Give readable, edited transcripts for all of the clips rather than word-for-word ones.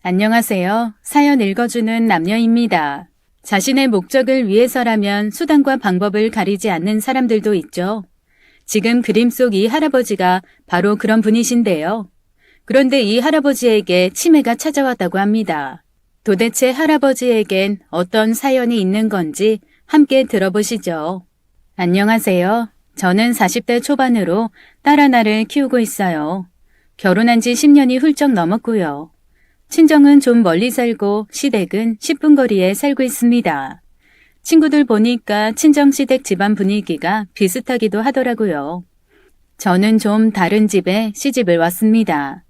안녕하세요. 사연 읽어주는 남녀입니다. 자신의 목적을 위해서라면 수단과 방법을 가리지 않는 사람들도 있죠. 지금 그림 속 이 할아버지가 바로 그런 분이신데요. 그런데 이 할아버지에게 치매가 찾아왔다고 합니다. 도대체 할아버지에겐 어떤 사연이 있는 건지 함께 들어보시죠. 안녕하세요. 저는 40대 초반으로 딸 하나를 키우고 있어요. 결혼한 지 10년이 훌쩍 넘었고요. 친정은 좀 멀리 살고 시댁은 10분 거리에 살고 있습니다. 친구들 보니까 친정 시댁 집안 분위기가 비슷하기도 하더라고요. 저는 좀 다른 집에 시집을 왔습니다.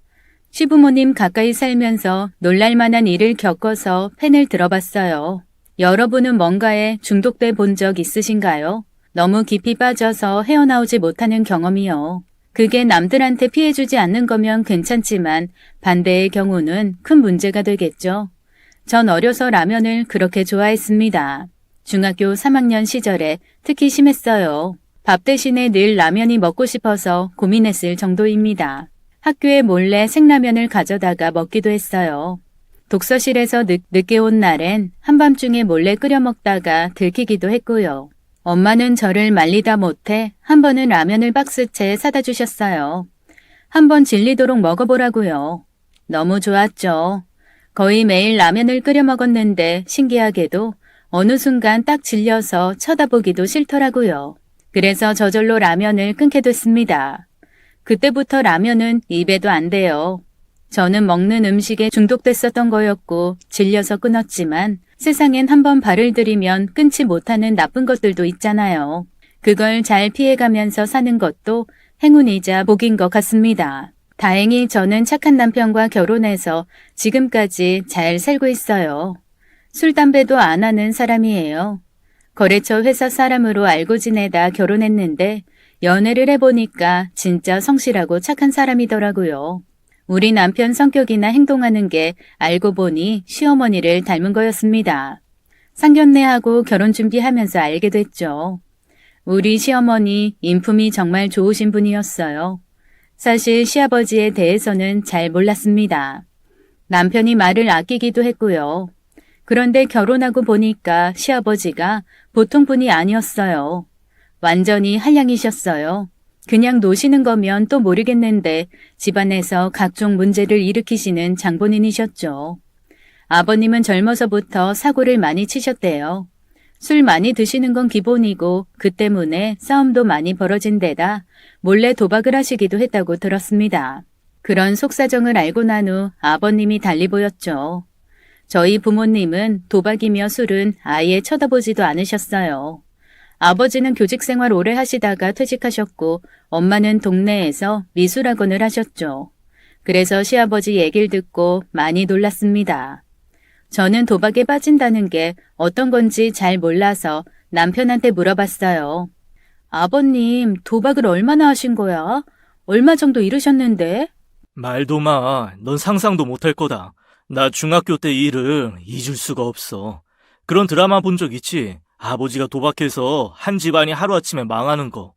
시부모님 가까이 살면서 놀랄만한 일을 겪어서 펜을 들어봤어요. 여러분은 뭔가에 중독돼 본 적 있으신가요? 너무 깊이 빠져서 헤어나오지 못하는 경험이요. 그게 남들한테 피해주지 않는 거면 괜찮지만 반대의 경우는 큰 문제가 되겠죠. 전 어려서 라면을 그렇게 좋아했습니다. 중학교 3학년 시절에 특히 심했어요. 밥 대신에 늘 라면이 먹고 싶어서 고민했을 정도입니다. 학교에 몰래 생라면을 가져다가 먹기도 했어요. 독서실에서 늦게 온 날엔 한밤중에 몰래 끓여 먹다가 들키기도 했고요. 엄마는 저를 말리다 못해 한 번은 라면을 박스채 사다 주셨어요. 한 번 질리도록 먹어보라고요. 너무 좋았죠. 거의 매일 라면을 끓여 먹었는데 신기하게도 어느 순간 딱 질려서 쳐다보기도 싫더라고요. 그래서 저절로 라면을 끊게 됐습니다. 그때부터 라면은 입에도 안 돼요. 저는 먹는 음식에 중독됐었던 거였고 질려서 끊었지만 세상엔 한번 발을 들이면 끊지 못하는 나쁜 것들도 있잖아요. 그걸 잘 피해가면서 사는 것도 행운이자 복인 것 같습니다. 다행히 저는 착한 남편과 결혼해서 지금까지 잘 살고 있어요. 술, 담배도 안 하는 사람이에요. 거래처 회사 사람으로 알고 지내다 결혼했는데 연애를 해보니까 진짜 성실하고 착한 사람이더라고요. 우리 남편 성격이나 행동하는 게 알고 보니 시어머니를 닮은 거였습니다. 상견례하고 결혼 준비하면서 알게 됐죠. 우리 시어머니 인품이 정말 좋으신 분이었어요. 사실 시아버지에 대해서는 잘 몰랐습니다. 남편이 말을 아끼기도 했고요. 그런데 결혼하고 보니까 시아버지가 보통 분이 아니었어요. 완전히 한량이셨어요. 그냥 노시는 거면 또 모르겠는데 집안에서 각종 문제를 일으키시는 장본인이셨죠. 아버님은 젊어서부터 사고를 많이 치셨대요. 술 많이 드시는 건 기본이고 그 때문에 싸움도 많이 벌어진 데다 몰래 도박을 하시기도 했다고 들었습니다. 그런 속사정을 알고 난 후 아버님이 달리 보였죠. 저희 부모님은 도박이며 술은 아예 쳐다보지도 않으셨어요. 아버지는 교직 생활 오래 하시다가 퇴직하셨고 엄마는 동네에서 미술학원을 하셨죠. 그래서 시아버지 얘기를 듣고 많이 놀랐습니다. 저는 도박에 빠진다는 게 어떤 건지 잘 몰라서 남편한테 물어봤어요. 아버님, 도박을 얼마나 하신 거야? 얼마 정도 잃으셨는데? 말도 마. 넌 상상도 못할 거다. 나 중학교 때 이 일을 잊을 수가 없어. 그런 드라마 본 적 있지? 아버지가 도박해서 한 집안이 하루아침에 망하는 거.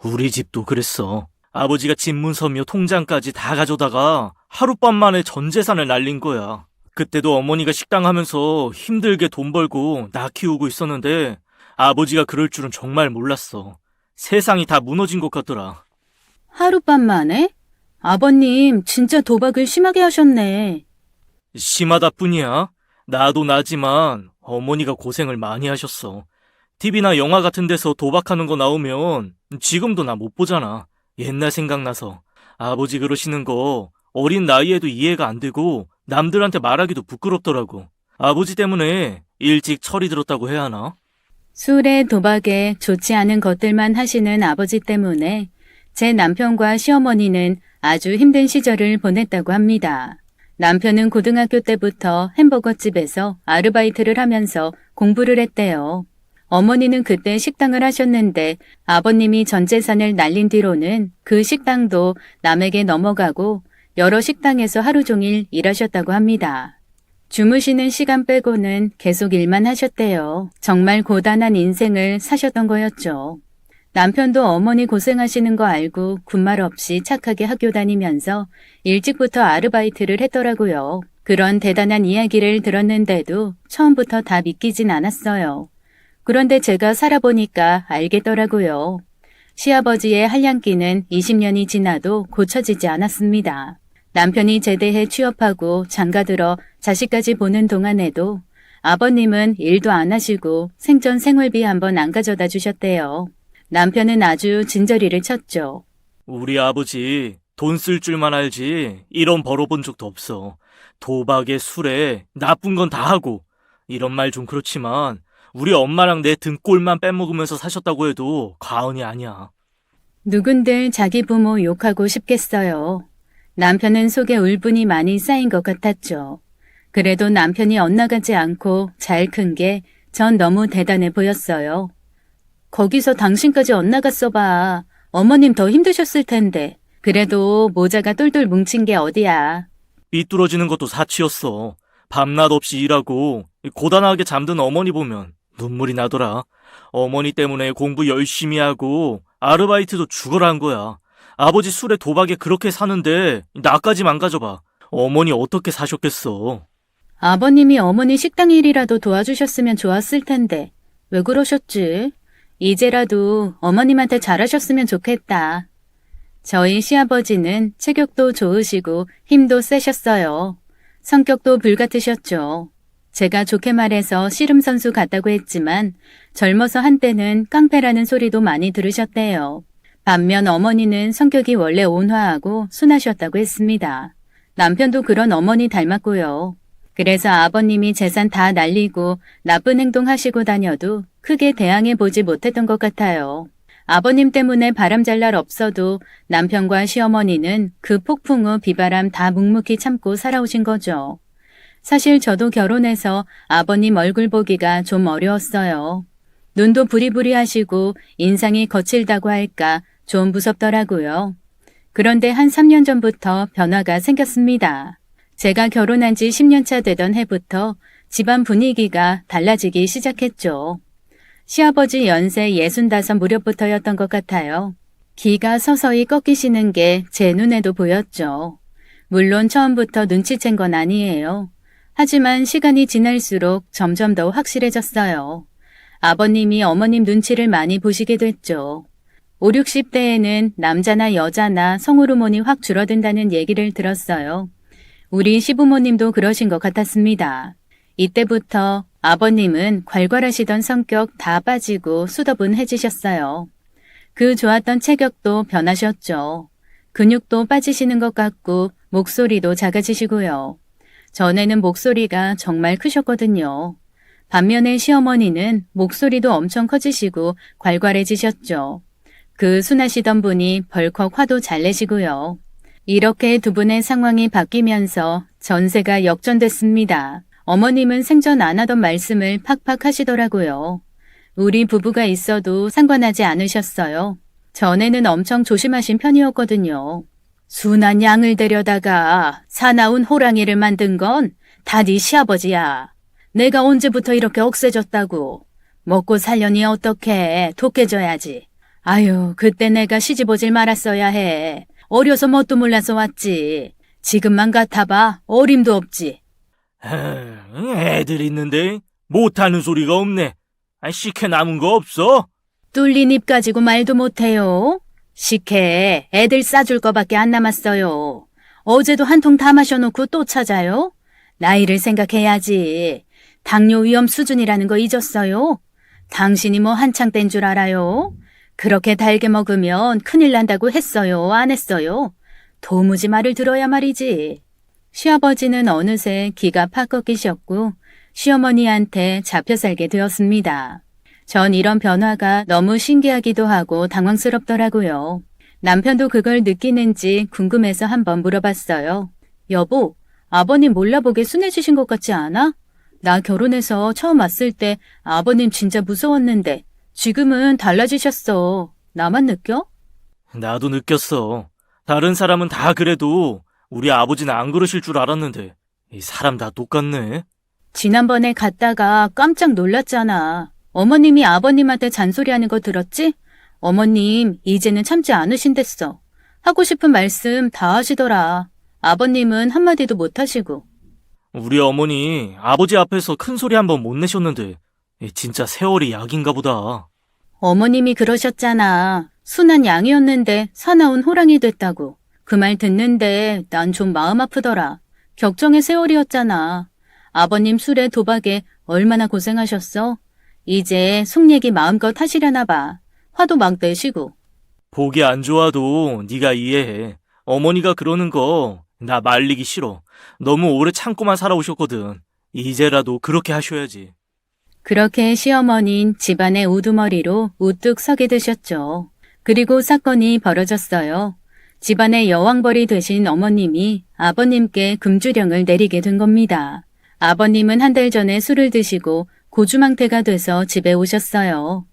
우리 집도 그랬어. 아버지가 집 문서며 통장까지 다 가져다가 하룻밤 만에 전 재산을 날린 거야. 그때도 어머니가 식당 하면서 힘들게 돈 벌고 나 키우고 있었는데 아버지가 그럴 줄은 정말 몰랐어. 세상이 다 무너진 것 같더라. 하룻밤 만에? 아버님, 진짜 도박을 심하게 하셨네. 심하다 뿐이야. 나도 나지만 어머니가 고생을 많이 하셨어. TV나 영화 같은 데서 도박하는 거 나오면 지금도 나 못 보잖아. 옛날 생각나서. 아버지 그러시는 거 어린 나이에도 이해가 안 되고 남들한테 말하기도 부끄럽더라고. 아버지 때문에 일찍 철이 들었다고 해야 하나? 술에 도박에 좋지 않은 것들만 하시는 아버지 때문에 제 남편과 시어머니는 아주 힘든 시절을 보냈다고 합니다. 남편은 고등학교 때부터 햄버거집에서 아르바이트를 하면서 공부를 했대요. 어머니는 그때 식당을 하셨는데 아버님이 전 재산을 날린 뒤로는 그 식당도 남에게 넘어가고 여러 식당에서 하루 종일 일하셨다고 합니다. 주무시는 시간 빼고는 계속 일만 하셨대요. 정말 고단한 인생을 사셨던 거였죠. 남편도 어머니 고생하시는 거 알고 군말 없이 착하게 학교 다니면서 일찍부터 아르바이트를 했더라고요. 그런 대단한 이야기를 들었는데도 처음부터 다 믿기진 않았어요. 그런데 제가 살아보니까 알겠더라고요. 시아버지의 한량기는 20년이 지나도 고쳐지지 않았습니다. 남편이 제대해 취업하고 장가들어 자식까지 보는 동안에도 아버님은 일도 안 하시고 생전 생활비 한번 안 가져다 주셨대요. 남편은 아주 진저리를 쳤죠. 우리 아버지 돈 쓸 줄만 알지 이런 벌어본 적도 없어. 도박에 술에 나쁜 건 다 하고. 이런 말 좀 그렇지만 우리 엄마랑 내 등골만 빼먹으면서 사셨다고 해도 과언이 아니야. 누군들 자기 부모 욕하고 싶겠어요. 남편은 속에 울분이 많이 쌓인 것 같았죠. 그래도 남편이 엇나가지 않고 잘 큰 게 전 너무 대단해 보였어요. 거기서 당신까지 엇나갔어 봐. 어머님 더 힘드셨을 텐데. 그래도 모자가 똘똘 뭉친 게 어디야. 삐뚤어지는 것도 사치였어. 밤낮 없이 일하고 고단하게 잠든 어머니 보면 눈물이 나더라. 어머니 때문에 공부 열심히 하고 아르바이트도 죽어라 한 거야. 아버지 술에 도박에 그렇게 사는데 나까지 망가져봐. 어머니 어떻게 사셨겠어. 아버님이 어머니 식당 일이라도 도와주셨으면 좋았을 텐데. 왜 그러셨지? 이제라도 어머님한테 잘하셨으면 좋겠다. 저희 시아버지는 체격도 좋으시고 힘도 세셨어요. 성격도 불같으셨죠. 제가 좋게 말해서 씨름 선수 같다고 했지만 젊어서 한때는 깡패라는 소리도 많이 들으셨대요. 반면 어머니는 성격이 원래 온화하고 순하셨다고 했습니다. 남편도 그런 어머니 닮았고요. 그래서 아버님이 재산 다 날리고 나쁜 행동 하시고 다녀도 크게 대항해 보지 못했던 것 같아요. 아버님 때문에 바람잘 날 없어도 남편과 시어머니는 그 폭풍 후 비바람 다 묵묵히 참고 살아오신 거죠. 사실 저도 결혼해서 아버님 얼굴 보기가 좀 어려웠어요. 눈도 부리부리 하시고 인상이 거칠다고 할까 좀 무섭더라고요. 그런데 한 3년 전부터 변화가 생겼습니다. 제가 결혼한 지 10년 차 되던 해부터 집안 분위기가 달라지기 시작했죠. 시아버지 연세 65 무렵부터였던 것 같아요. 기가 서서히 꺾이시는 게 제 눈에도 보였죠. 물론 처음부터 눈치챈 건 아니에요. 하지만 시간이 지날수록 점점 더 확실해졌어요. 아버님이 어머님 눈치를 많이 보시게 됐죠. 5, 60대에는 남자나 여자나 성호르몬이 확 줄어든다는 얘기를 들었어요. 우리 시부모님도 그러신 것 같았습니다. 이때부터 아버님은 괄괄하시던 성격 다 빠지고 수더분해지셨어요. 그 좋았던 체격도 변하셨죠. 근육도 빠지시는 것 같고 목소리도 작아지시고요. 전에는 목소리가 정말 크셨거든요. 반면에 시어머니는 목소리도 엄청 커지시고 괄괄해지셨죠. 그 순하시던 분이 벌컥 화도 잘 내시고요. 이렇게 두 분의 상황이 바뀌면서 전세가 역전됐습니다. 어머님은 생전 안 하던 말씀을 팍팍 하시더라고요. 우리 부부가 있어도 상관하지 않으셨어요. 전에는 엄청 조심하신 편이었거든요. 순한 양을 데려다가 사나운 호랑이를 만든 건 다 네 시아버지야. 내가 언제부터 이렇게 억세졌다고. 먹고 살려니 어떡해. 독해져야지. 아유, 그때 내가 시집 오질 말았어야 해. 어려서 뭣도 몰라서 왔지. 지금만 같아봐. 어림도 없지. 애들 있는데 못하는 소리가 없네. 식혜 남은 거 없어? 뚫린 입 가지고 말도 못해요. 식혜 애들 싸줄 거밖에 안 남았어요. 어제도 한 통 다 마셔놓고 또 찾아요? 나이를 생각해야지. 당뇨 위험 수준이라는 거 잊었어요? 당신이 뭐 한창 땐 줄 알아요? 그렇게 달게 먹으면 큰일 난다고 했어요? 안 했어요? 도무지 말을 들어야 말이지. 시아버지는 어느새 기가 팍 꺾이셨고 시어머니한테 잡혀 살게 되었습니다. 전 이런 변화가 너무 신기하기도 하고 당황스럽더라고요. 남편도 그걸 느끼는지 궁금해서 한번 물어봤어요. 여보, 아버님 몰라보게 순해지신 것 같지 않아? 나 결혼해서 처음 왔을 때 아버님 진짜 무서웠는데 지금은 달라지셨어. 나만 느껴? 나도 느꼈어. 다른 사람은 다 그래도 우리 아버지는 안 그러실 줄 알았는데 이 사람 다 똑같네. 지난번에 갔다가 깜짝 놀랐잖아. 어머님이 아버님한테 잔소리하는 거 들었지? 어머님 이제는 참지 않으신댔어. 하고 싶은 말씀 다 하시더라. 아버님은 한마디도 못 하시고. 우리 어머니 아버지 앞에서 큰 소리 한번 못 내셨는데 진짜 세월이 약인가 보다. 어머님이 그러셨잖아. 순한 양이었는데 사나운 호랑이 됐다고. 그 말 듣는데 난 좀 마음 아프더라. 격정의 세월이었잖아. 아버님 술에 도박에 얼마나 고생하셨어? 이제 속 얘기 마음껏 하시려나 봐. 화도 막 내시고. 보기 안 좋아도 네가 이해해. 어머니가 그러는 거 나 말리기 싫어. 너무 오래 참고만 살아오셨거든. 이제라도 그렇게 하셔야지. 그렇게 시어머니는 집안의 우두머리로 우뚝 서게 되셨죠. 그리고 사건이 벌어졌어요. 집안의 여왕벌이 되신 어머님이 아버님께 금주령을 내리게 된 겁니다. 아버님은 한 달 전에 술을 드시고 고주망태가 돼서 집에 오셨어요.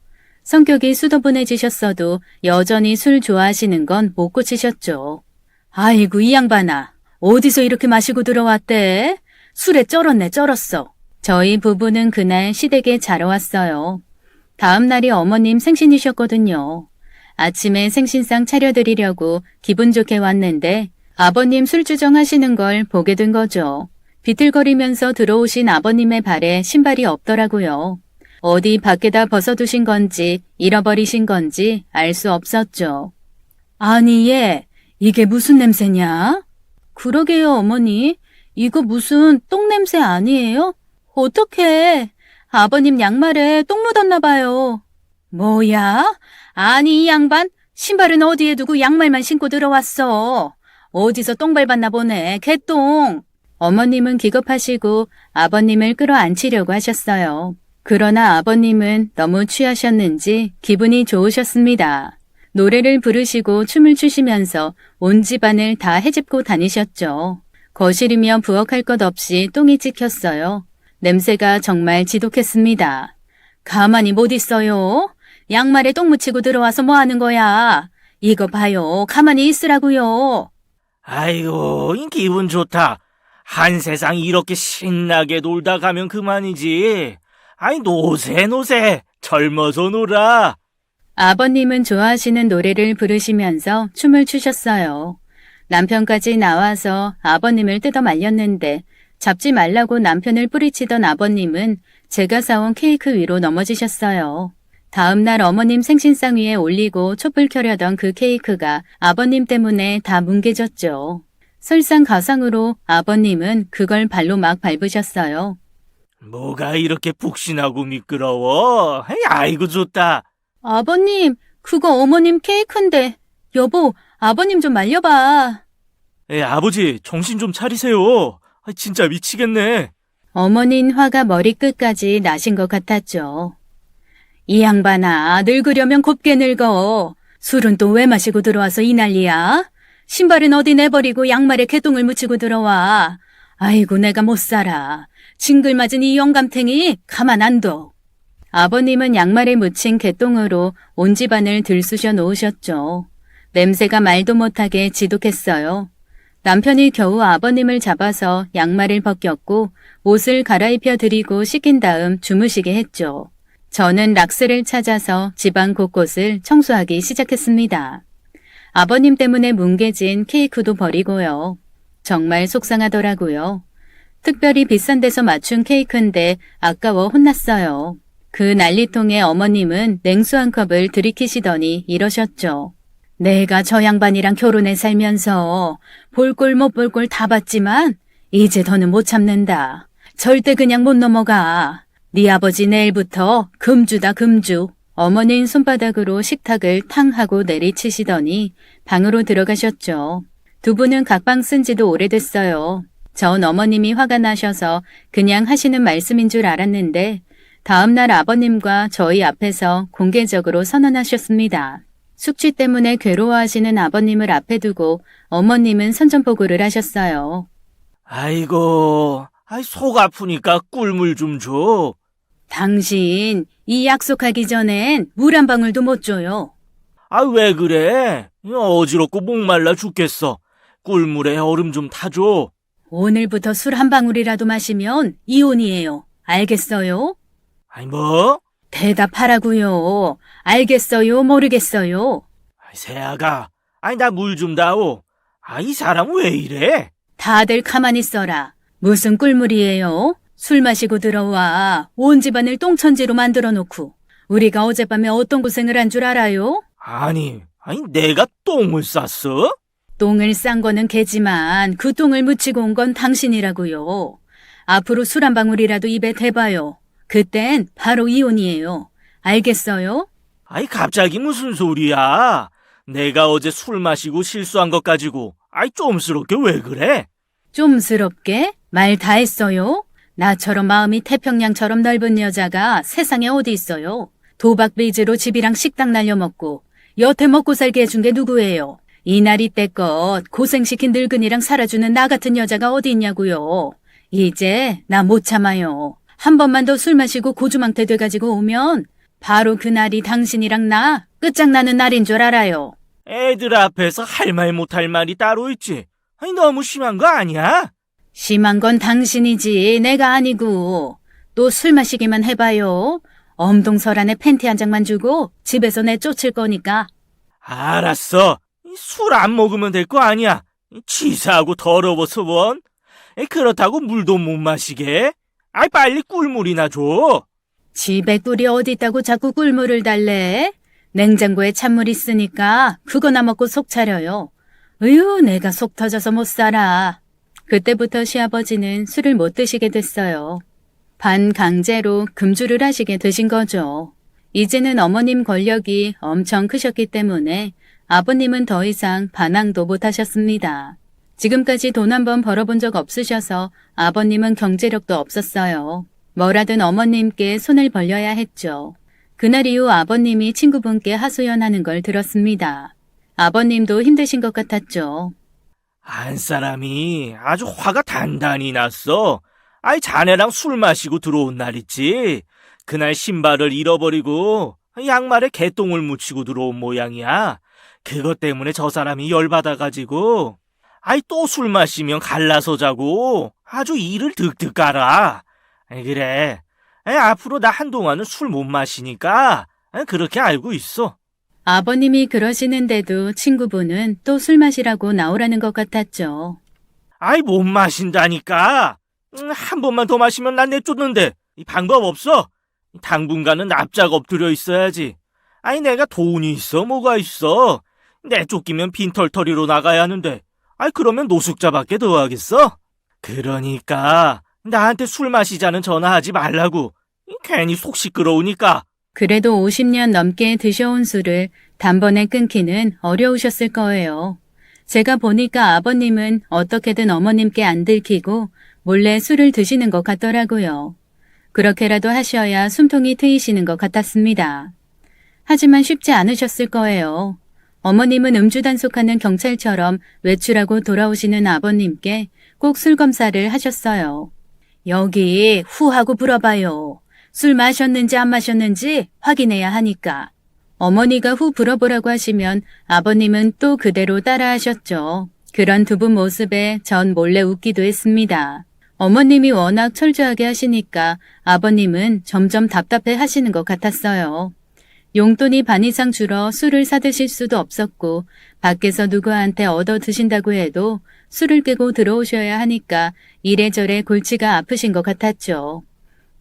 성격이 수더분해지셨어도 여전히 술 좋아하시는 건 못 고치셨죠. 아이고 이 양반아. 어디서 이렇게 마시고 들어왔대? 술에 쩔었네 쩔었어. 저희 부부는 그날 시댁에 자러 왔어요. 다음 날이 어머님 생신이셨거든요. 아침에 생신상 차려드리려고 기분 좋게 왔는데 아버님 술주정 하시는 걸 보게 된 거죠. 비틀거리면서 들어오신 아버님의 발에 신발이 없더라고요. 어디 밖에다 벗어두신 건지 잃어버리신 건지 알 수 없었죠. 아니 얘 이게 무슨 냄새냐? 그러게요 어머니. 이거 무슨 똥냄새 아니에요? 어떡해. 아버님 양말에 똥 묻었나 봐요. 뭐야? 아니 이 양반 신발은 어디에 두고 양말만 신고 들어왔어. 어디서 똥 밟았나 보네. 개똥. 어머님은 기겁하시고 아버님을 끌어안치려고 하셨어요. 그러나 아버님은 너무 취하셨는지 기분이 좋으셨습니다. 노래를 부르시고 춤을 추시면서 온 집안을 다 헤집고 다니셨죠. 거실이며 부엌할 것 없이 똥이 찍혔어요. 냄새가 정말 지독했습니다. 가만히 못 있어요. 양말에 똥 묻히고 들어와서 뭐 하는 거야? 이거 봐요. 가만히 있으라고요. 아이고, 기분 좋다. 한 세상 이렇게 신나게 놀다 가면 그만이지. 아이, 노세. 젊어서 놀아. 아버님은 좋아하시는 노래를 부르시면서 춤을 추셨어요. 남편까지 나와서 아버님을 뜯어 말렸는데 잡지 말라고 남편을 뿌리치던 아버님은 제가 사온 케이크 위로 넘어지셨어요. 다음 날 어머님 생신상 위에 올리고 촛불 켜려던 그 케이크가 아버님 때문에 다 뭉개졌죠. 설상가상으로 아버님은 그걸 발로 막 밟으셨어요. 뭐가 이렇게 푹신하고 미끄러워? 아이고 좋다. 아버님, 그거 어머님 케이크인데. 여보, 아버님 좀 말려봐. 아버지 정신 좀 차리세요. 진짜 미치겠네. 어머닌 화가 머리끝까지 나신 것 같았죠. 이 양반아, 늙으려면 곱게 늙어. 술은 또 왜 마시고 들어와서 이 난리야? 신발은 어디 내버리고 양말에 개똥을 묻히고 들어와. 아이고 내가 못 살아. 징글맞은 이 영감탱이 가만 안 둬. 아버님은 양말에 묻힌 개똥으로 온 집안을 들쑤셔 놓으셨죠. 냄새가 말도 못하게 지독했어요. 남편이 겨우 아버님을 잡아서 양말을 벗겼고 옷을 갈아입혀 드리고 씻긴 다음 주무시게 했죠. 저는 락스를 찾아서 집안 곳곳을 청소하기 시작했습니다. 아버님 때문에 뭉개진 케이크도 버리고요. 정말 속상하더라고요. 특별히 비싼 데서 맞춘 케이크인데 아까워 혼났어요. 그 난리통에 어머님은 냉수 한 컵을 들이키시더니 이러셨죠. 내가 저 양반이랑 결혼해 살면서 볼 꼴 못 볼 꼴 다 봤지만 이제 더는 못 참는다. 절대 그냥 못 넘어가. 네 아버지 내일부터 금주다 금주. 어머니는 손바닥으로 식탁을 탕 하고 내리치시더니 방으로 들어가셨죠. 두 분은 각방 쓴 지도 오래됐어요. 전 어머님이 화가 나셔서 그냥 하시는 말씀인 줄 알았는데 다음 날 아버님과 저희 앞에서 공개적으로 선언하셨습니다. 숙취 때문에 괴로워하시는 아버님을 앞에 두고 어머님은 선전포고를 하셨어요. 아이고, 속 아프니까 꿀물 좀 줘. 당신 이 약속하기 전엔 물 한 방울도 못 줘요. 왜 그래? 어지럽고 목말라 죽겠어. 꿀물에 얼음 좀 타줘. 오늘부터 술 한 방울이라도 마시면 이혼이에요. 알겠어요? 뭐? 대답하라고요. 알겠어요? 모르겠어요? 세아가, 나 물 좀 다오. 이 사람 왜 이래? 다들 가만히 있어라. 무슨 꿀물이에요? 술 마시고 들어와 온 집안을 똥천지로 만들어 놓고 우리가 어젯밤에 어떤 고생을 한 줄 알아요? 아니 내가 똥을 쌌어? 똥을 싼 거는 개지만 그 똥을 묻히고 온 건 당신이라고요. 앞으로 술 한 방울이라도 입에 대봐요. 그땐 바로 이혼이에요. 알겠어요? 아이 갑자기 무슨 소리야? 내가 어제 술 마시고 실수한 것 가지고 좀스럽게 왜 그래? 좀스럽게? 말 다 했어요? 나처럼 마음이 태평양처럼 넓은 여자가 세상에 어디 있어요? 도박 빚으로 집이랑 식당 날려먹고 여태 먹고 살게 해준 게 누구예요? 이날이 때껏 고생시킨 늙은이랑 살아주는 나 같은 여자가 어디 있냐고요. 이제 나 못 참아요. 한 번만 더 술 마시고 고주망태 돼가지고 오면 바로 그날이 당신이랑 나 끝장나는 날인 줄 알아요. 애들 앞에서 할 말 못할 말이 따로 있지. 너무 심한 거 아니야? 심한 건 당신이지 내가 아니고. 또 술 마시기만 해봐요. 엄동설안에 팬티 한 장만 주고 집에서 내쫓을 거니까. 알았어. 술 안 먹으면 될 거 아니야. 치사하고 더러워서 원. 그렇다고 물도 못 마시게. 빨리 꿀물이나 줘. 집에 꿀이 어디 있다고 자꾸 꿀물을 달래? 냉장고에 찬물 있으니까 그거나 먹고 속 차려요. 으유, 내가 속 터져서 못 살아. 그때부터 시아버지는 술을 못 드시게 됐어요. 반강제로 금주를 하시게 되신 거죠. 이제는 어머님 권력이 엄청 크셨기 때문에 아버님은 더 이상 반항도 못 하셨습니다. 지금까지 돈 한 번 벌어본 적 없으셔서 아버님은 경제력도 없었어요. 뭐라든 어머님께 손을 벌려야 했죠. 그날 이후 아버님이 친구분께 하소연하는 걸 들었습니다. 아버님도 힘드신 것 같았죠. 한 사람이 아주 화가 단단히 났어. 자네랑 술 마시고 들어온 날 있지. 그날 신발을 잃어버리고 양말에 개똥을 묻히고 들어온 모양이야. 그것 때문에 저 사람이 열받아가지고 또 술 마시면 갈라서 자고 아주 이를 득득 깔아. 그래. 앞으로 나 한동안은 술 못 마시니까 그렇게 알고 있어. 아버님이 그러시는데도 친구분은 또 술 마시라고 나오라는 것 같았죠. 못 마신다니까. 한 번만 더 마시면 난 내쫓는데 방법 없어. 당분간은 납작 엎드려 있어야지. 내가 돈이 있어 뭐가 있어. 내쫓기면 빈털터리로 나가야 하는데 그러면 노숙자밖에 더 하겠어? 그러니까 나한테 술 마시자는 전화하지 말라고. 괜히 속 시끄러우니까. 그래도 50년 넘게 드셔온 술을 단번에 끊기는 어려우셨을 거예요. 제가 보니까 아버님은 어떻게든 어머님께 안 들키고 몰래 술을 드시는 것 같더라고요. 그렇게라도 하셔야 숨통이 트이시는 것 같았습니다. 하지만 쉽지 않으셨을 거예요. 어머님은 음주 단속하는 경찰처럼 외출하고 돌아오시는 아버님께 꼭 술 검사를 하셨어요. 여기 후 하고 불어봐요. 술 마셨는지 안 마셨는지 확인해야 하니까. 어머니가 후 불어보라고 하시면 아버님은 또 그대로 따라하셨죠. 그런 두 분 모습에 전 몰래 웃기도 했습니다. 어머님이 워낙 철저하게 하시니까 아버님은 점점 답답해 하시는 것 같았어요. 용돈이 반 이상 줄어 술을 사드실 수도 없었고 밖에서 누구한테 얻어 드신다고 해도 술을 깨고 들어오셔야 하니까 이래저래 골치가 아프신 것 같았죠.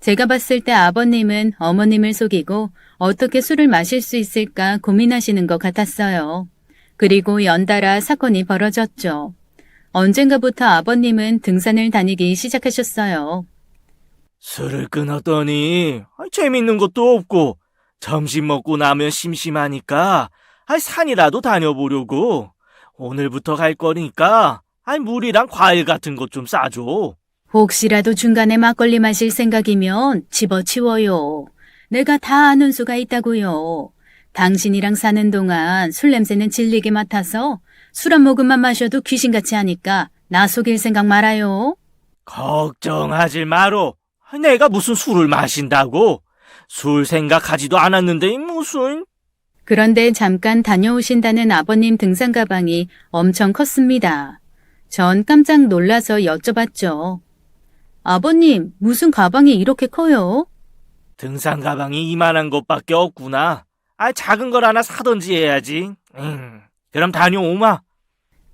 제가 봤을 때 아버님은 어머님을 속이고 어떻게 술을 마실 수 있을까 고민하시는 것 같았어요. 그리고 연달아 사건이 벌어졌죠. 언젠가부터 아버님은 등산을 다니기 시작하셨어요. 술을 끊었더니 재밌는 것도 없고 점심 먹고 나면 심심하니까 산이라도 다녀보려고. 오늘부터 갈 거니까 물이랑 과일 같은 것 좀 싸줘. 혹시라도 중간에 막걸리 마실 생각이면 집어치워요. 내가 다 아는 수가 있다고요. 당신이랑 사는 동안 술 냄새는 질리게 맡아서 술 한 모금만 마셔도 귀신같이 하니까 나 속일 생각 말아요. 걱정하지 마로. 내가 무슨 술을 마신다고. 술 생각하지도 않았는데 무슨. 그런데 잠깐 다녀오신다는 아버님 등산 가방이 엄청 컸습니다. 전 깜짝 놀라서 여쭤봤죠. 아버님, 무슨 가방이 이렇게 커요? 등산 가방이 이만한 것밖에 없구나. 작은 걸 하나 사던지 해야지. 그럼 다녀오마.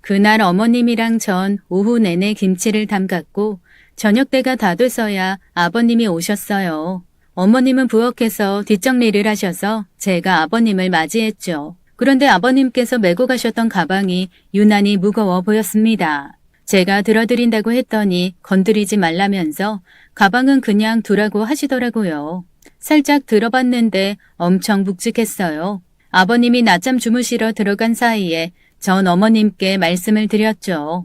그날 어머님이랑 전 오후 내내 김치를 담갔고 저녁때가 다 돼서야 아버님이 오셨어요. 어머님은 부엌에서 뒷정리를 하셔서 제가 아버님을 맞이했죠. 그런데 아버님께서 메고 가셨던 가방이 유난히 무거워 보였습니다. 제가 들어드린다고 했더니 건드리지 말라면서 가방은 그냥 두라고 하시더라고요. 살짝 들어봤는데 엄청 묵직했어요. 아버님이 낮잠 주무시러 들어간 사이에 전 어머님께 말씀을 드렸죠.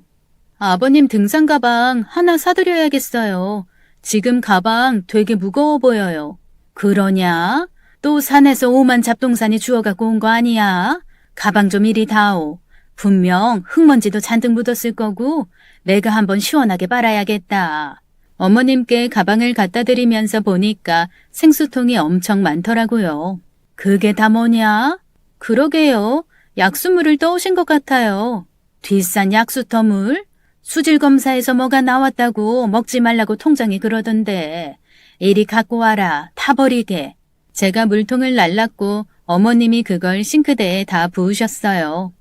아버님 등산 가방 하나 사드려야겠어요. 지금 가방 되게 무거워 보여요. 그러냐? 또 산에서 오만 잡동사니 주워갖고 온 거 아니야? 가방 좀 이리 다오. 분명 흙먼지도 잔뜩 묻었을 거고 내가 한번 시원하게 빨아야겠다. 어머님께 가방을 갖다 드리면서 보니까 생수통이 엄청 많더라고요. 그게 다 뭐냐? 그러게요. 약수물을 떠오신 것 같아요. 뒷산 약수터물? 수질 검사에서 뭐가 나왔다고 먹지 말라고 통장이 그러던데. 이리 갖고 와라. 다 버리게. 제가 물통을 날랐고 어머님이 그걸 싱크대에 다 부으셨어요.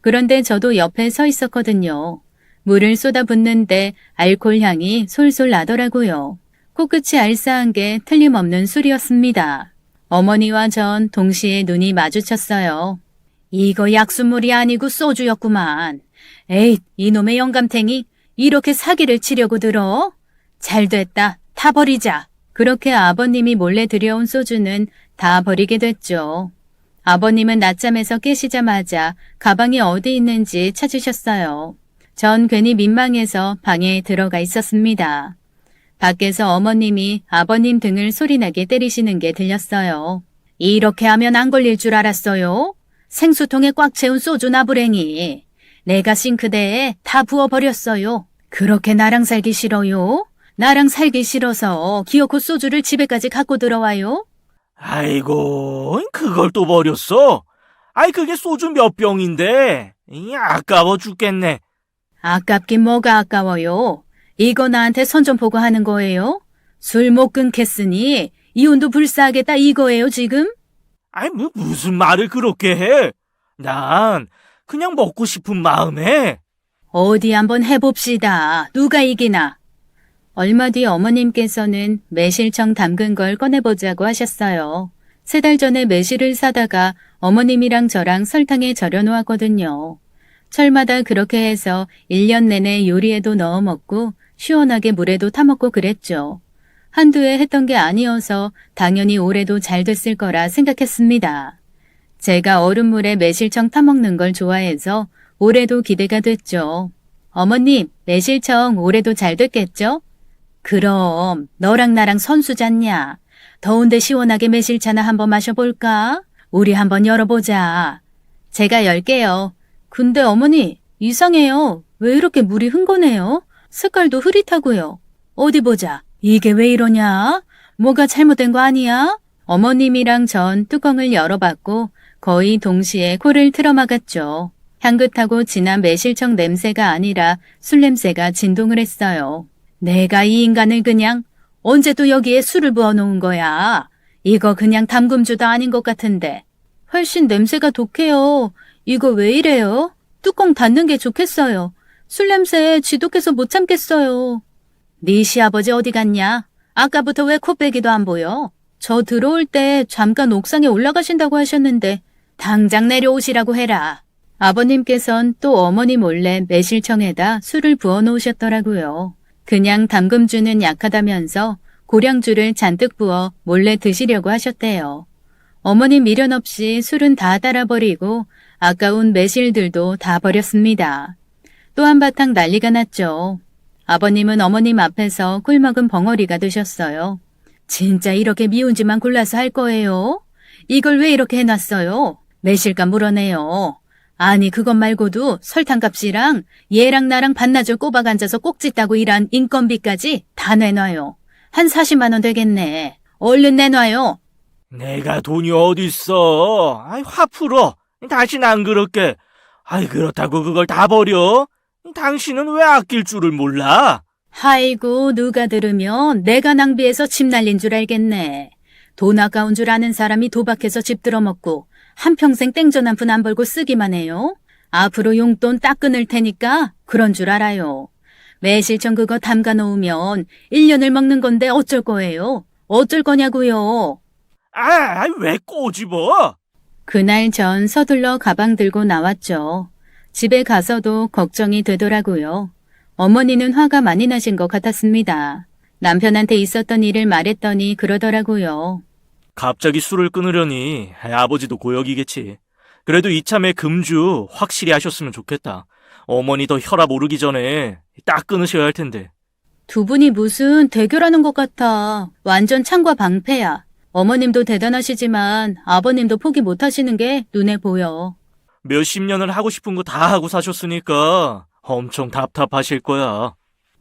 그런데 저도 옆에 서 있었거든요. 물을 쏟아붓는데 알코올 향이 솔솔 나더라고요. 코끝이 알싸한 게 틀림없는 술이었습니다. 어머니와 전 동시에 눈이 마주쳤어요. 이거 약수물이 아니고 소주였구만. 에잇, 이놈의 영감탱이 이렇게 사기를 치려고 들어? 잘됐다. 다 버리자. 그렇게 아버님이 몰래 들여온 소주는 다 버리게 됐죠. 아버님은 낮잠에서 깨시자마자 가방이 어디 있는지 찾으셨어요. 전 괜히 민망해서 방에 들어가 있었습니다. 밖에서 어머님이 아버님 등을 소리나게 때리시는 게 들렸어요. 이렇게 하면 안 걸릴 줄 알았어요? 생수통에 꽉 채운 소주 나부랭이. 내가 싱크대에 다 부어버렸어요. 그렇게 나랑 살기 싫어요? 나랑 살기 싫어서 기어코 소주를 집에까지 갖고 들어와요? 아이고, 그걸 또 버렸어? 아이, 그게 소주 몇 병인데. 아까워 죽겠네. 아깝긴 뭐가 아까워요. 이거 나한테 선 좀 보고 하는 거예요? 술 못 끊겠으니 이혼도 불사하겠다 이거예요 지금? 아이, 무슨 말을 그렇게 해? 난 그냥 먹고 싶은 마음에. 어디 한번 해봅시다. 누가 이기나? 얼마 뒤 어머님께서는 매실청 담근 걸 꺼내보자고 하셨어요. 3달 전에 매실을 사다가 어머님이랑 저랑 설탕에 절여 놓았거든요. 철마다 그렇게 해서 1년 내내 요리에도 넣어 먹고 시원하게 물에도 타먹고 그랬죠. 한두 해 했던 게 아니어서 당연히 올해도 잘 됐을 거라 생각했습니다. 제가 얼음물에 매실청 타먹는 걸 좋아해서 올해도 기대가 됐죠. 어머님, 매실청 올해도 잘 됐겠죠? 그럼 너랑 나랑 선수잖냐. 더운데 시원하게 매실차나 한번 마셔볼까? 우리 한번 열어보자. 제가 열게요. 근데 어머니, 이상해요. 왜 이렇게 물이 흥건해요? 색깔도 흐릿하고요. 어디 보자. 이게 왜 이러냐? 뭐가 잘못된 거 아니야? 어머님이랑 전 뚜껑을 열어봤고 거의 동시에 코를 틀어막았죠. 향긋하고 진한 매실청 냄새가 아니라 술 냄새가 진동을 했어요. 내가 이 인간을 그냥 언제 또 여기에 술을 부어놓은 거야? 이거 그냥 담금주도 아닌 것 같은데. 훨씬 냄새가 독해요. 이거 왜 이래요? 뚜껑 닫는 게 좋겠어요. 술 냄새 지독해서 못 참겠어요. 네 시아버지 어디 갔냐? 아까부터 왜 코빼기도 안 보여? 저 들어올 때 잠깐 옥상에 올라가신다고 하셨는데 당장 내려오시라고 해라. 아버님께선 또 어머니 몰래 매실청에다 술을 부어 놓으셨더라고요. 그냥 담금주는 약하다면서 고량주를 잔뜩 부어 몰래 드시려고 하셨대요. 어머니 미련 없이 술은 다 따라버리고 아까운 매실들도 다 버렸습니다. 또 한바탕 난리가 났죠. 아버님은 어머님 앞에서 꿀먹은 벙어리가 되셨어요. 진짜 이렇게 미운지만 골라서 할 거예요? 이걸 왜 이렇게 해놨어요? 매실값 물어내요. 아니 그것 말고도 설탕값이랑 얘랑 나랑 반나절 꼬박 앉아서 꼭지 따고 일한 인건비까지 다 내놔요. 한 40만 원 되겠네. 얼른 내놔요. 내가 돈이 어딨어. 아이, 화 풀어. 다신 안 그럴게. 아이, 그렇다고 그걸 다 버려? 당신은 왜 아낄 줄을 몰라? 아이고 누가 들으면 내가 낭비해서 집 날린 줄 알겠네. 돈 아까운 줄 아는 사람이 도박해서 집 들어먹고 한평생 땡전 한 푼 안 벌고 쓰기만 해요. 앞으로 용돈 딱 끊을 테니까 그런 줄 알아요. 매실청 그거 담가 놓으면 1년을 먹는 건데 어쩔 거예요? 어쩔 거냐고요? 왜 꼬집어? 그날 전 서둘러 가방 들고 나왔죠. 집에 가서도 걱정이 되더라고요. 어머니는 화가 많이 나신 것 같았습니다. 남편한테 있었던 일을 말했더니 그러더라고요. 갑자기 술을 끊으려니 아버지도 고역이겠지. 그래도 이참에 금주 확실히 하셨으면 좋겠다. 어머니 더 혈압 오르기 전에 딱 끊으셔야 할 텐데. 두 분이 무슨 대결하는 것 같아. 완전 창과 방패야. 어머님도 대단하시지만 아버님도 포기 못 하시는 게 눈에 보여. 몇십 년을 하고 싶은 거 다 하고 사셨으니까 엄청 답답하실 거야.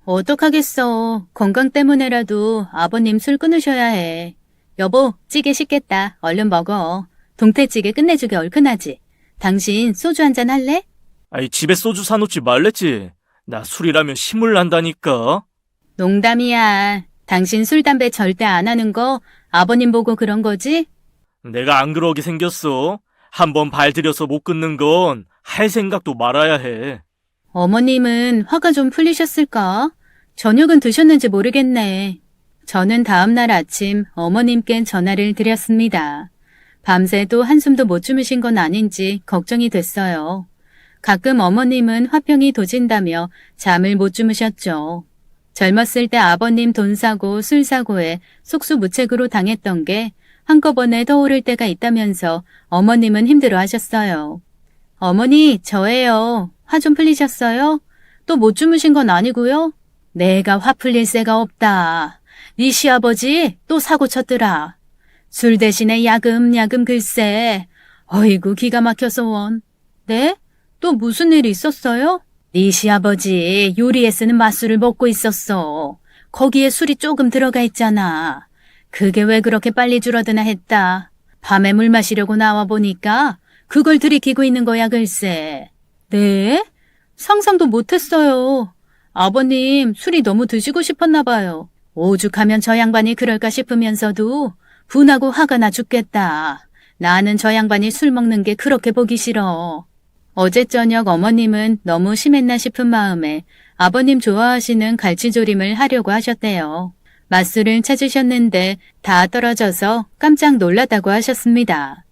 어떡하겠어. 건강 때문에라도 아버님 술 끊으셔야 해. 여보, 찌개 식겠다. 얼른 먹어. 동태찌개 끝내주게 얼큰하지. 당신 소주 한잔 할래? 집에 소주 사놓지 말랬지. 나 술이라면 신물 난다니까. 농담이야. 당신 술, 담배 절대 안 하는 거 아버님 보고 그런 거지? 내가 안 그러게 생겼어. 한번 발 들여서 못 끊는 건 할 생각도 말아야 해. 어머님은 화가 좀 풀리셨을까? 저녁은 드셨는지 모르겠네. 저는 다음 날 아침 어머님께 전화를 드렸습니다. 밤새도 한숨도 못 주무신 건 아닌지 걱정이 됐어요. 가끔 어머님은 화병이 도진다며 잠을 못 주무셨죠. 젊었을 때 아버님 돈 사고 술 사고에 속수무책으로 당했던 게 한꺼번에 떠오를 때가 있다면서 어머님은 힘들어 하셨어요. 어머니, 저예요. 화 좀 풀리셨어요? 또 못 주무신 건 아니고요? 내가 화 풀릴 새가 없다. 네 시아버지 또 사고 쳤더라. 술 대신에 야금야금 글쎄. 어이구 기가 막혀서 원. 네? 또 무슨 일이 있었어요? 네 시아버지 요리에 쓰는 맛술을 먹고 있었어. 거기에 술이 조금 들어가 있잖아. 그게 왜 그렇게 빨리 줄어드나 했다. 밤에 물 마시려고 나와 보니까 그걸 들이키고 있는 거야 글쎄. 네? 상상도 못했어요. 아버님 술이 너무 드시고 싶었나 봐요. 오죽하면 저 양반이 그럴까 싶으면서도 분하고 화가 나 죽겠다. 나는 저 양반이 술 먹는 게 그렇게 보기 싫어. 어제 저녁 어머님은 너무 심했나 싶은 마음에 아버님 좋아하시는 갈치조림을 하려고 하셨대요. 맛술을 찾으셨는데 다 떨어져서 깜짝 놀랐다고 하셨습니다.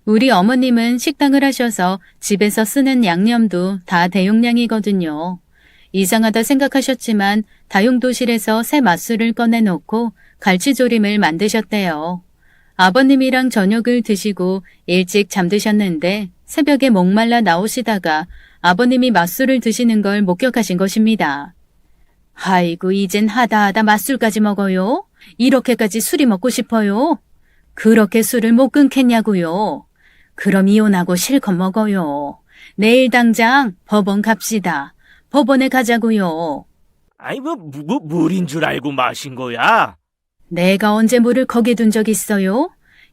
우리 어머님은 식당을 하셔서 집에서 쓰는 양념도 다 대용량이거든요. 이상하다 생각하셨지만 다용도실에서 새 맛술을 꺼내놓고 갈치조림을 만드셨대요. 아버님이랑 저녁을 드시고 일찍 잠드셨는데 새벽에 목말라 나오시다가 아버님이 맛술을 드시는 걸 목격하신 것입니다. 아이고 이젠 하다 맛술까지 먹어요? 이렇게까지 술이 먹고 싶어요? 그렇게 술을 못 끊겠냐고요? 그럼 이혼하고 실컷 먹어요. 내일 당장 법원 갑시다. 법원에 가자고요. 물인 줄 알고 마신 거야? 내가 언제 물을 거기 둔 적 있어요?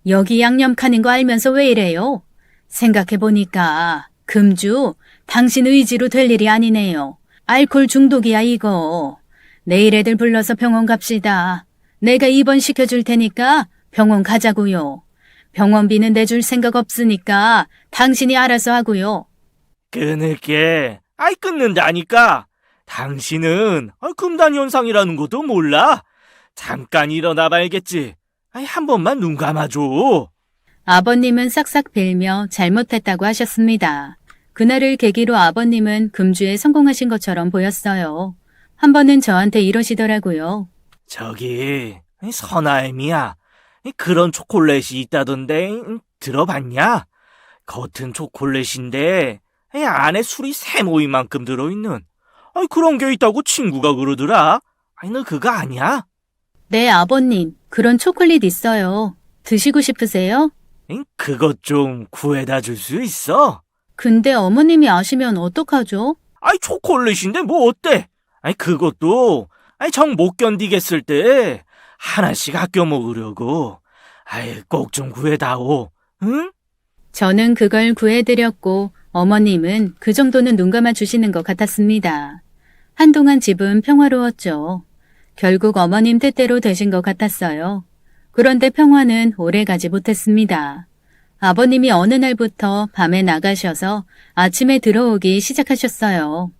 여기 양념 카는 거 알면서 왜 이래요? 생각해보니까 금주 당신 의지로 될 일이 아니네요. 알코올 중독이야 이거. 내일 애들 불러서 병원 갑시다. 내가 입원시켜줄 테니까 병원 가자고요. 병원비는 내줄 생각 없으니까 당신이 알아서 하고요. 끊을게. 끊는다니까. 당신은 금단 현상이라는 것도 몰라. 잠깐 일어나 봐야겠지. 한 번만 눈 감아줘. 아버님은 싹싹 빌며 잘못했다고 하셨습니다. 그날을 계기로 아버님은 금주에 성공하신 것처럼 보였어요. 한 번은 저한테 이러시더라고요. 저기 선아임이야. 그런 초콜릿이 있다던데 들어봤냐? 겉은 초콜릿인데 안에 술이 세 모이만큼 들어있는 그런 게 있다고 친구가 그러더라. 너 그거 아니야? 네, 아버님. 그런 초콜릿 있어요. 드시고 싶으세요? 그것 좀 구해다 줄 수 있어? 근데 어머님이 아시면 어떡하죠? 초콜릿인데 뭐 어때? 그것도 정 못 견디겠을 때 하나씩 아껴 먹으려고. 꼭 좀 구해다오. 응? 저는 그걸 구해드렸고 어머님은 그 정도는 눈 감아 주시는 것 같았습니다. 한동안 집은 평화로웠죠. 결국 어머님 뜻대로 되신 것 같았어요. 그런데 평화는 오래가지 못했습니다. 아버님이 어느 날부터 밤에 나가셔서 아침에 들어오기 시작하셨어요.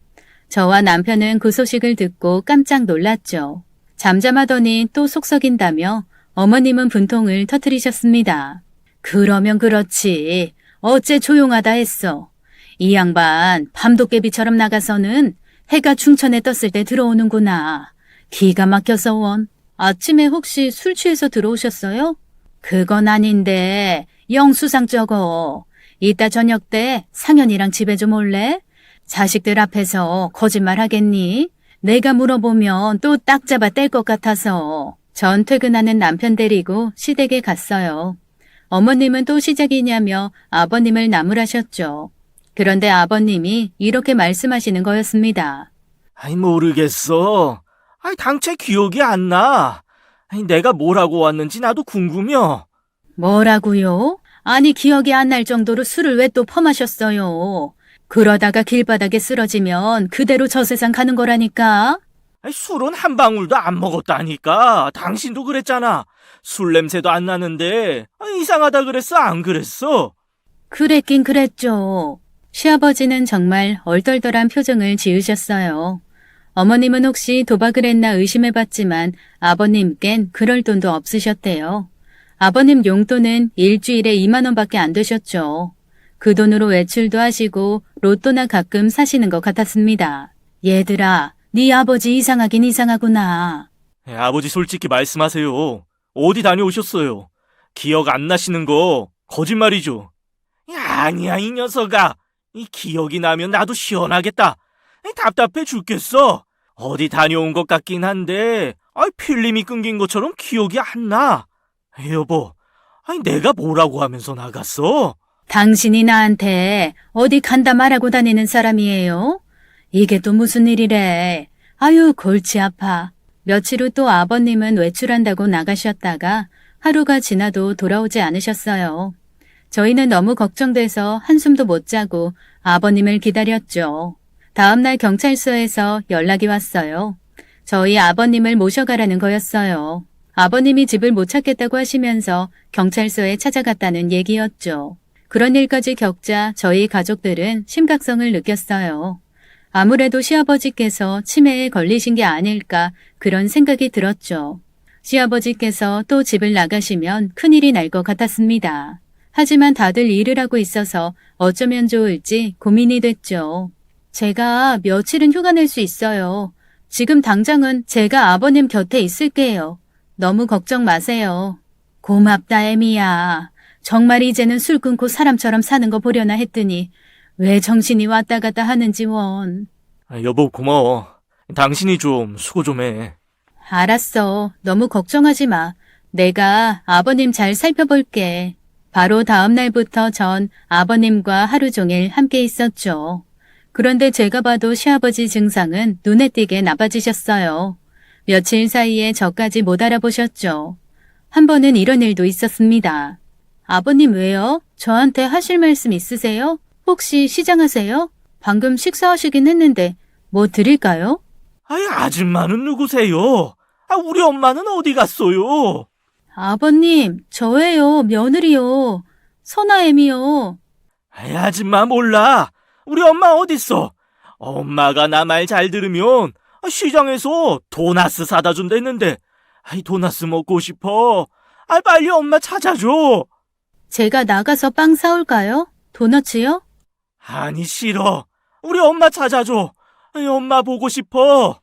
저와 남편은 그 소식을 듣고 깜짝 놀랐죠. 잠잠하더니 또 속썩인다며 어머님은 분통을 터뜨리셨습니다. 그러면 그렇지. 어째 조용하다 했어. 이 양반 밤도깨비처럼 나가서는 해가 중천에 떴을 때 들어오는구나. 기가 막혀서 원. 아침에 혹시 술 취해서 들어오셨어요? 그건 아닌데 영수상 적어. 이따 저녁 때 상현이랑 집에 좀 올래? 자식들 앞에서 거짓말 하겠니? 내가 물어보면 또 딱 잡아 뗄 것 같아서. 전 퇴근하는 남편 데리고 시댁에 갔어요. 어머님은 또 시작이냐며 아버님을 나무라셨죠. 그런데 아버님이 이렇게 말씀하시는 거였습니다. 아이, 모르겠어. 아이, 당최 기억이 안 나. 아이, 내가 뭐라고 왔는지 나도 궁금해요. 뭐라고요? 아니 기억이 안 날 정도로 술을 왜 또 퍼마셨어요? 그러다가 길바닥에 쓰러지면 그대로 저 세상 가는 거라니까. 아이, 술은 한 방울도 안 먹었다니까. 당신도 그랬잖아. 술 냄새도 안 나는데 이상하다 그랬어, 안 그랬어? 그랬긴 그랬죠. 시아버지는 정말 얼떨떨한 표정을 지으셨어요. 어머님은 혹시 도박을 했나 의심해봤지만 아버님껜 그럴 돈도 없으셨대요. 아버님 용돈은 일주일에 2만 원밖에 안 되셨죠. 그 돈으로 외출도 하시고 로또나 가끔 사시는 것 같았습니다. 얘들아, 네 아버지 이상하긴 이상하구나. 아버지 솔직히 말씀하세요. 어디 다녀오셨어요? 기억 안 나시는 거 거짓말이죠? 아니야, 이 녀석아. 이 기억이 나면 나도 시원하겠다. 답답해 죽겠어. 어디 다녀온 것 같긴 한데 필름이 끊긴 것처럼 기억이 안 나. 여보, 내가 뭐라고 하면서 나갔어? 당신이 나한테 어디 간다 말하고 다니는 사람이에요? 이게 또 무슨 일이래. 아유, 골치 아파. 며칠 후 또 아버님은 외출한다고 나가셨다가 하루가 지나도 돌아오지 않으셨어요. 저희는 너무 걱정돼서 한숨도 못 자고 아버님을 기다렸죠. 다음날 경찰서에서 연락이 왔어요. 저희 아버님을 모셔가라는 거였어요. 아버님이 집을 못 찾겠다고 하시면서 경찰서에 찾아갔다는 얘기였죠. 그런 일까지 겪자 저희 가족들은 심각성을 느꼈어요. 아무래도 시아버지께서 치매에 걸리신 게 아닐까 그런 생각이 들었죠. 시아버지께서 또 집을 나가시면 큰일이 날 것 같았습니다. 하지만 다들 일을 하고 있어서 어쩌면 좋을지 고민이 됐죠. 제가 며칠은 휴가 낼 수 있어요. 지금 당장은 제가 아버님 곁에 있을게요. 너무 걱정 마세요. 고맙다, 애미야. 정말 이제는 술 끊고 사람처럼 사는 거 보려나 했더니 왜 정신이 왔다 갔다 하는지 원. 여보, 고마워. 당신이 좀 수고 좀 해. 알았어. 너무 걱정하지 마. 내가 아버님 잘 살펴볼게. 바로 다음 날부터 전 아버님과 하루 종일 함께 있었죠. 그런데 제가 봐도 시아버지 증상은 눈에 띄게 나빠지셨어요. 며칠 사이에 저까지 못 알아보셨죠. 한 번은 이런 일도 있었습니다. 아버님 왜요? 저한테 하실 말씀 있으세요? 혹시 시장하세요? 방금 식사하시긴 했는데 뭐 드릴까요? 아줌마는 누구세요? 우리 엄마는 어디 갔어요? 아버님, 저예요. 며느리요. 선아애미요. 아줌마 몰라. 우리 엄마 어딨어? 엄마가 나 말 잘 들으면 시장에서 도나스 사다 준댔는데 도나스 먹고 싶어. 빨리 엄마 찾아줘. 제가 나가서 빵 사올까요? 도너츠요? 아니, 싫어. 우리 엄마 찾아줘. 엄마 보고 싶어.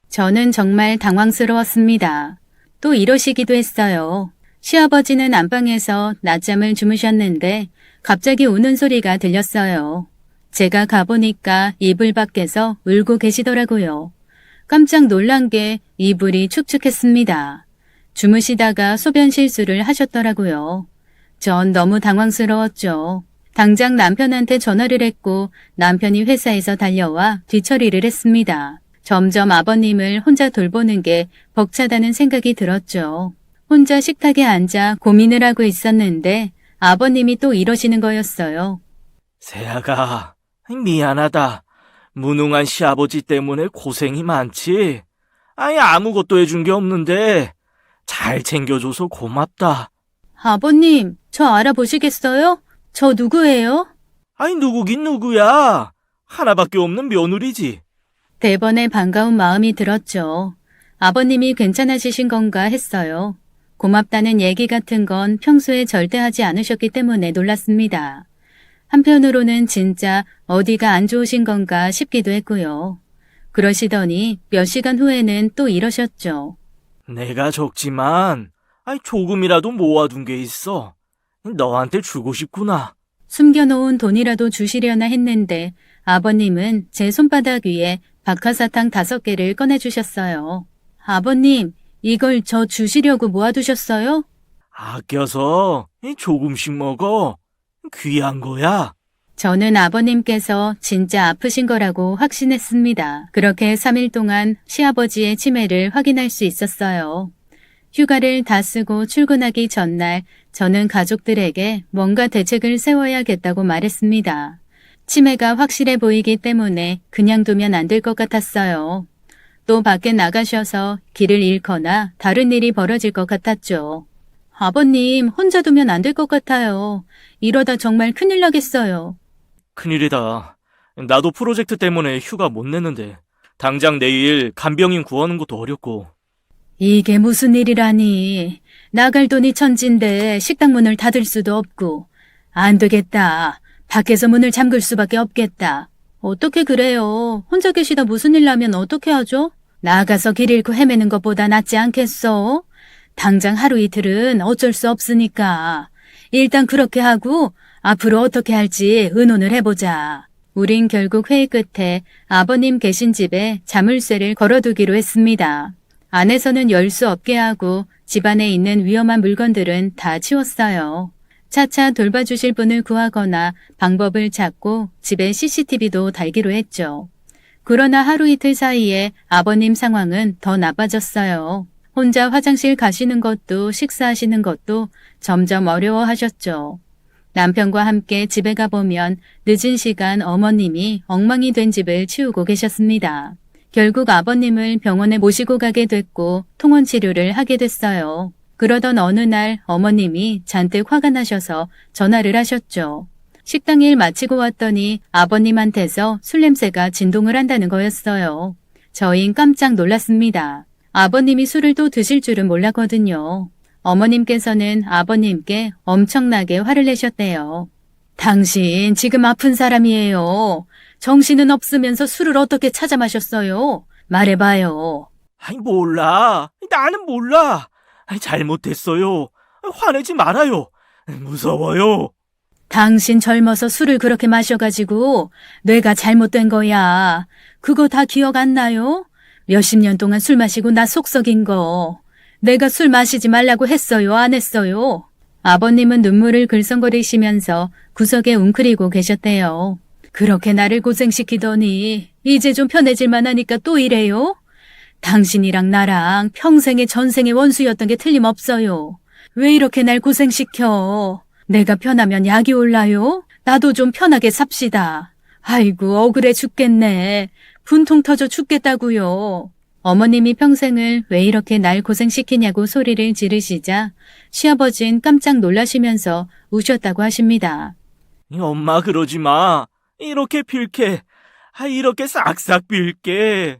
저는 정말 당황스러웠습니다. 또 이러시기도 했어요. 시아버지는 안방에서 낮잠을 주무셨는데 갑자기 우는 소리가 들렸어요. 제가 가보니까 이불 밖에서 울고 계시더라고요. 깜짝 놀란 게 이불이 축축했습니다. 주무시다가 소변 실수를 하셨더라고요. 전 너무 당황스러웠죠. 당장 남편한테 전화를 했고 남편이 회사에서 달려와 뒤처리를 했습니다. 점점 아버님을 혼자 돌보는 게 벅차다는 생각이 들었죠. 혼자 식탁에 앉아 고민을 하고 있었는데 아버님이 또 이러시는 거였어요. 세아가, 미안하다. 무능한 시아버지 때문에 고생이 많지. 아무것도 해준 게 없는데 잘 챙겨줘서 고맙다. 아버님, 저 알아보시겠어요? 저 누구예요? 누구긴 누구야. 하나밖에 없는 며느리지. 대번에 반가운 마음이 들었죠. 아버님이 괜찮아지신 건가 했어요. 고맙다는 얘기 같은 건 평소에 절대 하지 않으셨기 때문에 놀랐습니다. 한편으로는 진짜 어디가 안 좋으신 건가 싶기도 했고요. 그러시더니 몇 시간 후에는 또 이러셨죠. 내가 적지만 조금이라도 모아둔 게 있어. 너한테 주고 싶구나. 숨겨놓은 돈이라도 주시려나 했는데 아버님은 제 손바닥 위에 박하사탕 5개를 꺼내주셨어요. 아버님, 이걸 저 주시려고 모아두셨어요? 아껴서 조금씩 먹어. 귀한 거야. 저는 아버님께서 진짜 아프신 거라고 확신했습니다. 그렇게 3일 동안 시아버지의 치매를 확인할 수 있었어요. 휴가를 다 쓰고 출근하기 전날 저는 가족들에게 뭔가 대책을 세워야겠다고 말했습니다. 치매가 확실해 보이기 때문에 그냥 두면 안 될 것 같았어요. 또 밖에 나가셔서 길을 잃거나 다른 일이 벌어질 것 같았죠. 아버님, 혼자 두면 안 될 것 같아요. 이러다 정말 큰일 나겠어요. 큰일이다. 나도 프로젝트 때문에 휴가 못 냈는데 당장 내일 간병인 구하는 것도 어렵고. 이게 무슨 일이라니. 나갈 돈이 천진데 식당 문을 닫을 수도 없고. 안 되겠다. 밖에서 문을 잠글 수밖에 없겠다. 어떻게 그래요? 혼자 계시다 무슨 일 나면 어떻게 하죠? 나가서 길 잃고 헤매는 것보다 낫지 않겠어? 당장 하루 이틀은 어쩔 수 없으니까. 일단 그렇게 하고 앞으로 어떻게 할지 의논을 해보자. 우린 결국 회의 끝에 아버님 계신 집에 자물쇠를 걸어두기로 했습니다. 안에서는 열 수 없게 하고 집안에 있는 위험한 물건들은 다 치웠어요. 차차 돌봐주실 분을 구하거나 방법을 찾고 집에 CCTV도 달기로 했죠. 그러나 하루 이틀 사이에 아버님 상황은 더 나빠졌어요. 혼자 화장실 가시는 것도 식사하시는 것도 점점 어려워하셨죠. 남편과 함께 집에 가보면 늦은 시간 어머님이 엉망이 된 집을 치우고 계셨습니다. 결국 아버님을 병원에 모시고 가게 됐고 통원 치료를 하게 됐어요. 그러던 어느 날 어머님이 잔뜩 화가 나셔서 전화를 하셨죠. 식당 일 마치고 왔더니 아버님한테서 술 냄새가 진동을 한다는 거였어요. 저흰 깜짝 놀랐습니다. 아버님이 술을 또 드실 줄은 몰랐거든요. 어머님께서는 아버님께 엄청나게 화를 내셨대요. 당신 지금 아픈 사람이에요. 정신은 없으면서 술을 어떻게 찾아 마셨어요? 말해봐요. 몰라. 나는 몰라. 잘못했어요. 화내지 말아요. 무서워요. 당신 젊어서 술을 그렇게 마셔가지고 뇌가 잘못된 거야. 그거 다 기억 안 나요? 몇십 년 동안 술 마시고 나 속 썩인 거. 내가 술 마시지 말라고 했어요? 안 했어요? 아버님은 눈물을 글썽거리시면서 구석에 웅크리고 계셨대요. 그렇게 나를 고생시키더니 이제 좀 편해질만 하니까 또 이래요? 당신이랑 나랑 평생의 전생의 원수였던 게 틀림없어요. 왜 이렇게 날 고생시켜? 내가 편하면 약이 올라요? 나도 좀 편하게 삽시다. 아이고 억울해 죽겠네. 분통 터져 죽겠다고요. 어머님이 평생을 왜 이렇게 날 고생시키냐고 소리를 지르시자 시아버진 깜짝 놀라시면서 우셨다고 하십니다. 엄마 그러지 마. 이렇게 빌게. 이렇게 싹싹 빌게.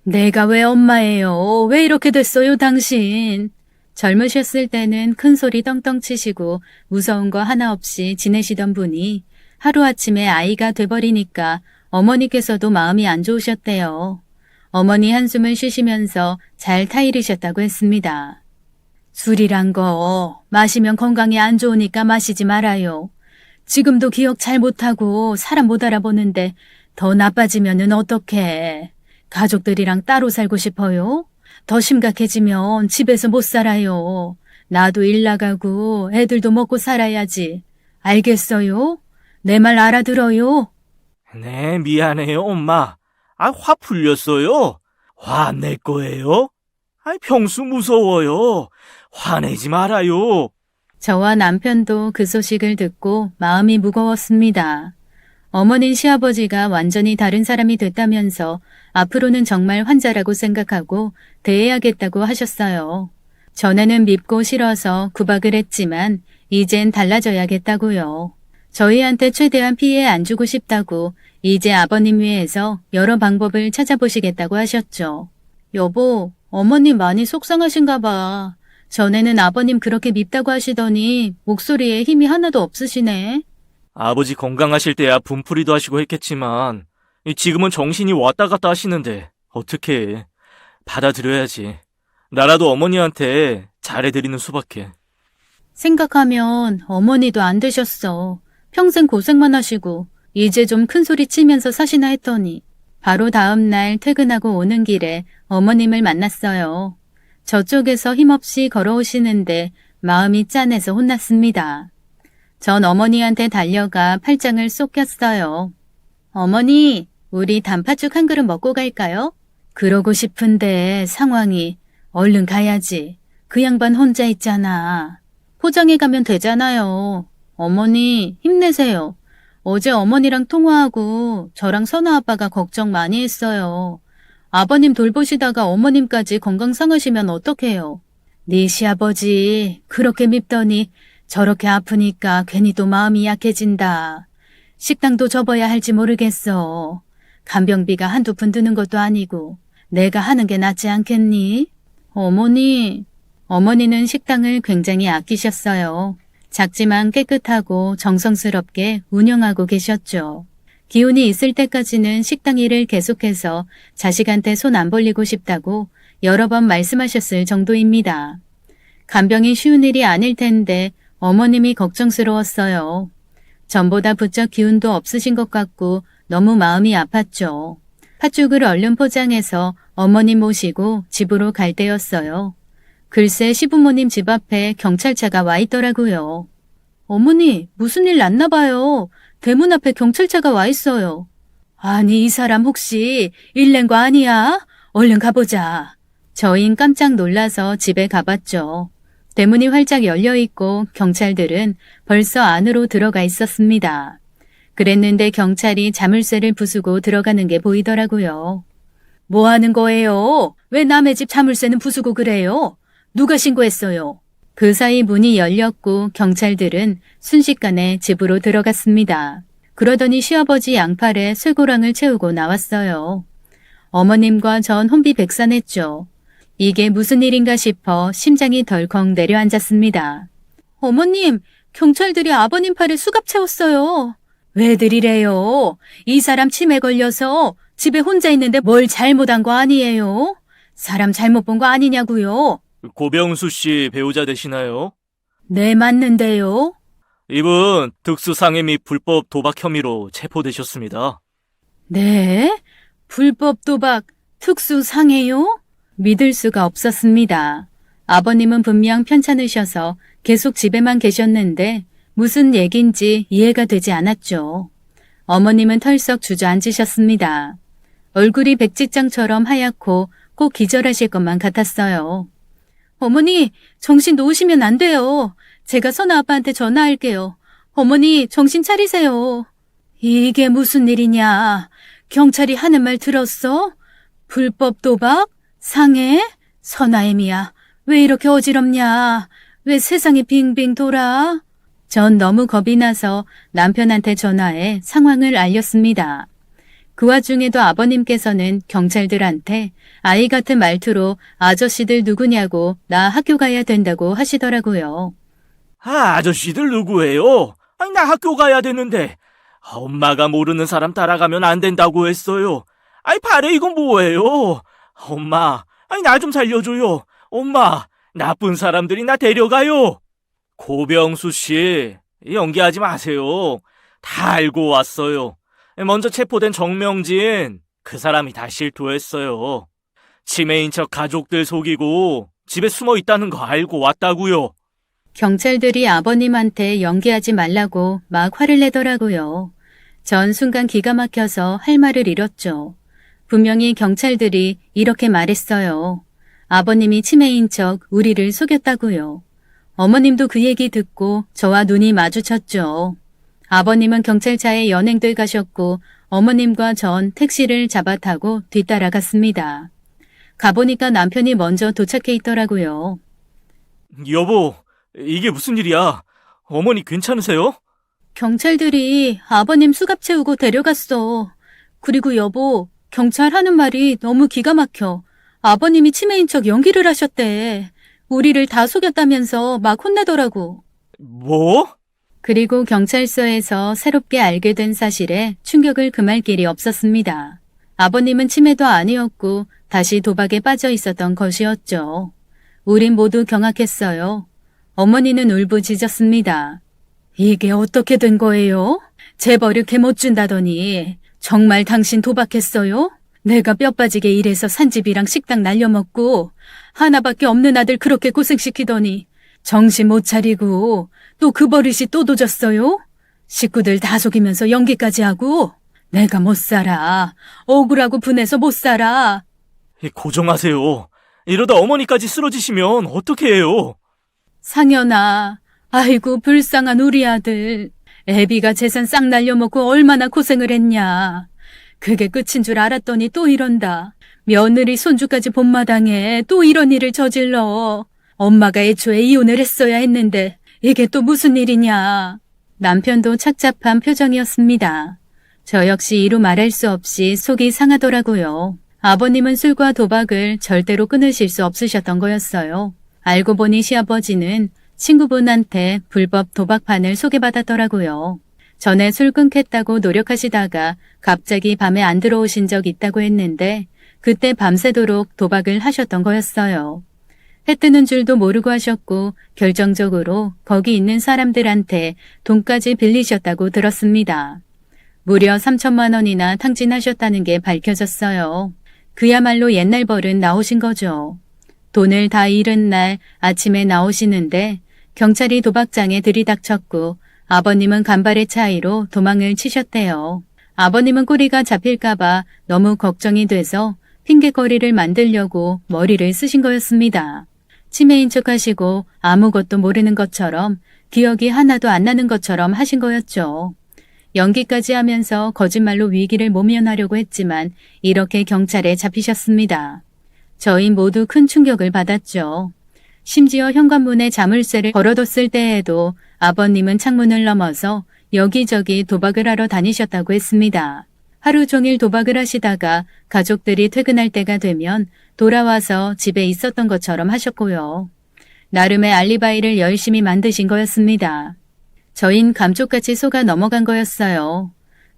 내가 왜 엄마예요? 왜 이렇게 됐어요, 당신? 젊으셨을 때는 큰 소리 떵떵 치시고 무서운 거 하나 없이 지내시던 분이 하루아침에 아이가 돼버리니까 어머니께서도 마음이 안 좋으셨대요. 어머니 한숨을 쉬시면서 잘 타이르셨다고 했습니다. 술이란 거 마시면 건강에 안 좋으니까 마시지 말아요. 지금도 기억 잘 못하고 사람 못 알아보는데 더 나빠지면은 어떡해. 가족들이랑 따로 살고 싶어요? 더 심각해지면 집에서 못 살아요. 나도 일 나가고 애들도 먹고 살아야지. 알겠어요? 내 말 알아들어요? 네, 미안해요, 엄마. 화 풀렸어요? 화 안 낼 거예요? 평소 무서워요. 화내지 말아요. 저와 남편도 그 소식을 듣고 마음이 무거웠습니다. 어머니 시아버지가 완전히 다른 사람이 됐다면서 앞으로는 정말 환자라고 생각하고 대해야겠다고 하셨어요. 전에는 밉고 싫어서 구박을 했지만 이젠 달라져야겠다고요. 저희한테 최대한 피해 안 주고 싶다고 이제 아버님 위해서 여러 방법을 찾아보시겠다고 하셨죠. 여보, 어머님 많이 속상하신가 봐. 전에는 아버님 그렇게 밉다고 하시더니 목소리에 힘이 하나도 없으시네. 아버지 건강하실 때야 분풀이도 하시고 했겠지만 지금은 정신이 왔다 갔다 하시는데 어떡해. 받아들여야지. 나라도 어머니한테 잘해드리는 수밖에. 생각하면 어머니도 안 되셨어. 평생 고생만 하시고 이제 좀 큰 소리 치면서 사시나 했더니 바로 다음 날 퇴근하고 오는 길에 어머님을 만났어요. 저쪽에서 힘없이 걸어오시는데 마음이 짠해서 혼났습니다. 전 어머니한테 달려가 팔짱을 쏙 꼈어요. 어머니, 우리 단팥죽 한 그릇 먹고 갈까요? 그러고 싶은데 상황이 얼른 가야지. 그 양반 혼자 있잖아. 포장해 가면 되잖아요. 어머니, 힘내세요. 어제 어머니랑 통화하고 저랑 선아 아빠가 걱정 많이 했어요. 아버님 돌보시다가 어머님까지 건강 상하시면 어떡해요. 네 시아버지 그렇게 밉더니 저렇게 아프니까 괜히 또 마음이 약해진다. 식당도 접어야 할지 모르겠어. 간병비가 한두 푼 드는 것도 아니고 내가 하는 게 낫지 않겠니? 어머니는 식당을 굉장히 아끼셨어요. 작지만 깨끗하고 정성스럽게 운영하고 계셨죠. 기운이 있을 때까지는 식당 일을 계속해서 자식한테 손 안 벌리고 싶다고 여러 번 말씀하셨을 정도입니다. 간병이 쉬운 일이 아닐 텐데 어머님이 걱정스러웠어요. 전보다 부쩍 기운도 없으신 것 같고 너무 마음이 아팠죠. 팥죽을 얼른 포장해서 어머님 모시고 집으로 갈 때였어요. 글쎄 시부모님 집 앞에 경찰차가 와 있더라고요. 어머니, 무슨 일 났나 봐요. 대문 앞에 경찰차가 와 있어요. 아니, 이 사람 혹시 일 낸 거 아니야? 얼른 가보자. 저흰 깜짝 놀라서 집에 가봤죠. 대문이 활짝 열려 있고 경찰들은 벌써 안으로 들어가 있었습니다. 그랬는데 경찰이 자물쇠를 부수고 들어가는 게 보이더라고요. 뭐 하는 거예요? 왜 남의 집 자물쇠는 부수고 그래요? 누가 신고했어요? 그 사이 문이 열렸고 경찰들은 순식간에 집으로 들어갔습니다. 그러더니 시아버지 양팔에 쇠고랑을 채우고 나왔어요. 어머님과 전 혼비백산했죠. 이게 무슨 일인가 싶어 심장이 덜컥 내려앉았습니다. 어머님, 경찰들이 아버님 팔에 수갑 채웠어요. 왜들 이래요? 이 사람 치매 걸려서 집에 혼자 있는데 뭘 잘못한 거 아니에요? 사람 잘못 본 거 아니냐고요? 고병수 씨 배우자 되시나요? 네, 맞는데요. 이분 특수상해 및 불법 도박 혐의로 체포되셨습니다. 네? 불법 도박, 특수상해요? 믿을 수가 없었습니다. 아버님은 분명 편찮으셔서 계속 집에만 계셨는데 무슨 얘긴지 이해가 되지 않았죠. 어머님은 털썩 주저앉으셨습니다. 얼굴이 백지장처럼 하얗고 꼭 기절하실 것만 같았어요. 어머니, 정신 놓으시면 안 돼요. 제가 선아 아빠한테 전화할게요. 어머니, 정신 차리세요. 이게 무슨 일이냐? 경찰이 하는 말 들었어? 불법 도박? 상해? 선아애미야, 왜 이렇게 어지럽냐? 왜 세상이 빙빙 돌아? 전 너무 겁이 나서 남편한테 전화해 상황을 알렸습니다. 그 와중에도 아버님께서는 경찰들한테 아이 같은 말투로 아저씨들 누구냐고 나 학교 가야 된다고 하시더라고요. 아저씨들 누구예요? 아니, 나 학교 가야 되는데. 엄마가 모르는 사람 따라가면 안 된다고 했어요. 아이, 발에 이건 뭐예요? 엄마, 아니, 나 좀 살려줘요. 엄마, 나쁜 사람들이 나 데려가요. 고병수 씨, 연기하지 마세요. 다 알고 왔어요. 먼저 체포된 정명진, 그 사람이 다 실토했어요. 치매인 척 가족들 속이고 집에 숨어 있다는 거 알고 왔다고요. 경찰들이 아버님한테 연기하지 말라고 막 화를 내더라고요. 전 순간 기가 막혀서 할 말을 잃었죠. 분명히 경찰들이 이렇게 말했어요. 아버님이 치매인 척 우리를 속였다고요. 어머님도 그 얘기 듣고 저와 눈이 마주쳤죠. 아버님은 경찰차에 연행돼 가셨고 어머님과 전 택시를 잡아 타고 뒤따라갔습니다. 가보니까 남편이 먼저 도착해 있더라고요. 여보, 이게 무슨 일이야? 어머니 괜찮으세요? 경찰들이 아버님 수갑 채우고 데려갔어. 그리고 여보, 경찰 하는 말이 너무 기가 막혀. 아버님이 치매인 척 연기를 하셨대. 우리를 다 속였다면서 막 혼내더라고. 뭐? 그리고 경찰서에서 새롭게 알게 된 사실에 충격을 금할 길이 없었습니다. 아버님은 치매도 아니었고 다시 도박에 빠져 있었던 것이었죠. 우린 모두 경악했어요. 어머니는 울부짖었습니다. 이게 어떻게 된 거예요? 재벌이 개못 준다더니 정말 당신 도박했어요? 내가 뼈 빠지게 일해서 산집이랑 식당 날려먹고 하나밖에 없는 아들 그렇게 고생시키더니 정신 못 차리고 또 그 버릇이 또 도졌어요? 식구들 다 속이면서 연기까지 하고 내가 못 살아. 억울하고 분해서 못 살아. 고정하세요. 이러다 어머니까지 쓰러지시면 어떻게 해요? 상현아, 아이고 불쌍한 우리 아들. 애비가 재산 싹 날려먹고 얼마나 고생을 했냐. 그게 끝인 줄 알았더니 또 이런다. 며느리 손주까지 본마당에 또 이런 일을 저질러. 엄마가 애초에 이혼을 했어야 했는데 이게 또 무슨 일이냐. 남편도 착잡한 표정이었습니다. 저 역시 이루 말할 수 없이 속이 상하더라고요. 아버님은 술과 도박을 절대로 끊으실 수 없으셨던 거였어요. 알고 보니 시아버지는 친구분한테 불법 도박판을 소개받았더라고요. 전에 술 끊겠다고 노력하시다가 갑자기 밤에 안 들어오신 적 있다고 했는데 그때 밤새도록 도박을 하셨던 거였어요. 해 뜨는 줄도 모르고 하셨고 결정적으로 거기 있는 사람들한테 돈까지 빌리셨다고 들었습니다. 무려 3천만 원이나 탕진하셨다는 게 밝혀졌어요. 그야말로 옛날 버릇 나오신 거죠. 돈을 다 잃은 날 아침에 나오시는데 경찰이 도박장에 들이닥쳤고 아버님은 간발의 차이로 도망을 치셨대요. 아버님은 꼬리가 잡힐까봐 너무 걱정이 돼서 핑계거리를 만들려고 머리를 쓰신 거였습니다. 치매인 척하시고 아무것도 모르는 것처럼 기억이 하나도 안 나는 것처럼 하신 거였죠. 연기까지 하면서 거짓말로 위기를 모면하려고 했지만 이렇게 경찰에 잡히셨습니다. 저희 모두 큰 충격을 받았죠. 심지어 현관문에 자물쇠를 걸어뒀을 때에도 아버님은 창문을 넘어서 여기저기 도박을 하러 다니셨다고 했습니다. 하루 종일 도박을 하시다가 가족들이 퇴근할 때가 되면 돌아와서 집에 있었던 것처럼 하셨고요. 나름의 알리바이를 열심히 만드신 거였습니다. 저흰 감쪽같이 속아 넘어간 거였어요.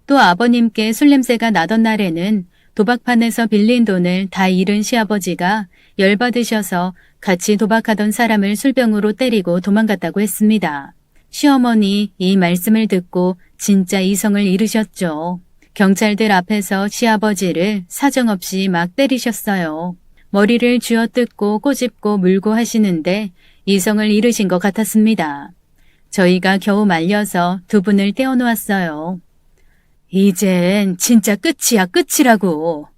또 아버님께 술 냄새가 나던 날에는 도박판에서 빌린 돈을 다 잃은 시아버지가 열받으셔서 같이 도박하던 사람을 술병으로 때리고 도망갔다고 했습니다. 시어머니 이 말씀을 듣고 진짜 이성을 잃으셨죠. 경찰들 앞에서 시아버지를 사정없이 막 때리셨어요. 머리를 쥐어뜯고 꼬집고 물고 하시는데 이성을 잃으신 것 같았습니다. 저희가 겨우 말려서 두 분을 떼어놓았어요. 이젠 진짜 끝이야, 끝이라고.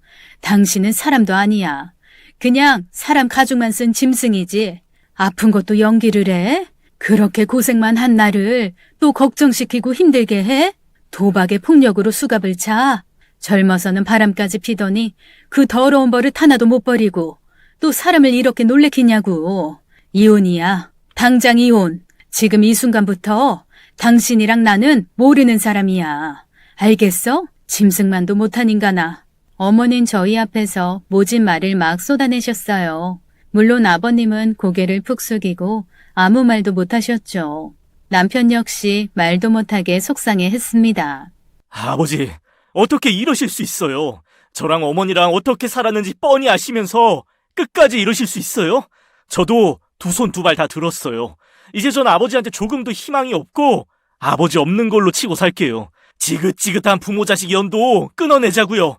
당신은 사람도 아니야. 그냥 사람 가죽만 쓴 짐승이지. 아픈 것도 연기를 해? 그렇게 고생만 한 나를 또 걱정시키고 힘들게 해? 도박에 폭력으로 수갑을 차? 젊어서는 바람까지 피더니 그 더러운 버릇 하나도 못 버리고 또 사람을 이렇게 놀래키냐고. 이혼이야. 당장 이혼. 지금 이 순간부터 당신이랑 나는 모르는 사람이야. 알겠어? 짐승만도 못한 인간아. 어머니는 저희 앞에서 모진 말을 막 쏟아내셨어요. 물론 아버님은 고개를 푹 숙이고 아무 말도 못하셨죠. 남편 역시 말도 못하게 속상해했습니다. 아버지, 어떻게 이러실 수 있어요? 저랑 어머니랑 어떻게 살았는지 뻔히 아시면서 끝까지 이러실 수 있어요? 저도 두 손 두 발 다 들었어요. 이제 전 아버지한테 조금도 희망이 없고 아버지 없는 걸로 치고 살게요. 지긋지긋한 부모 자식 연도 끊어내자고요.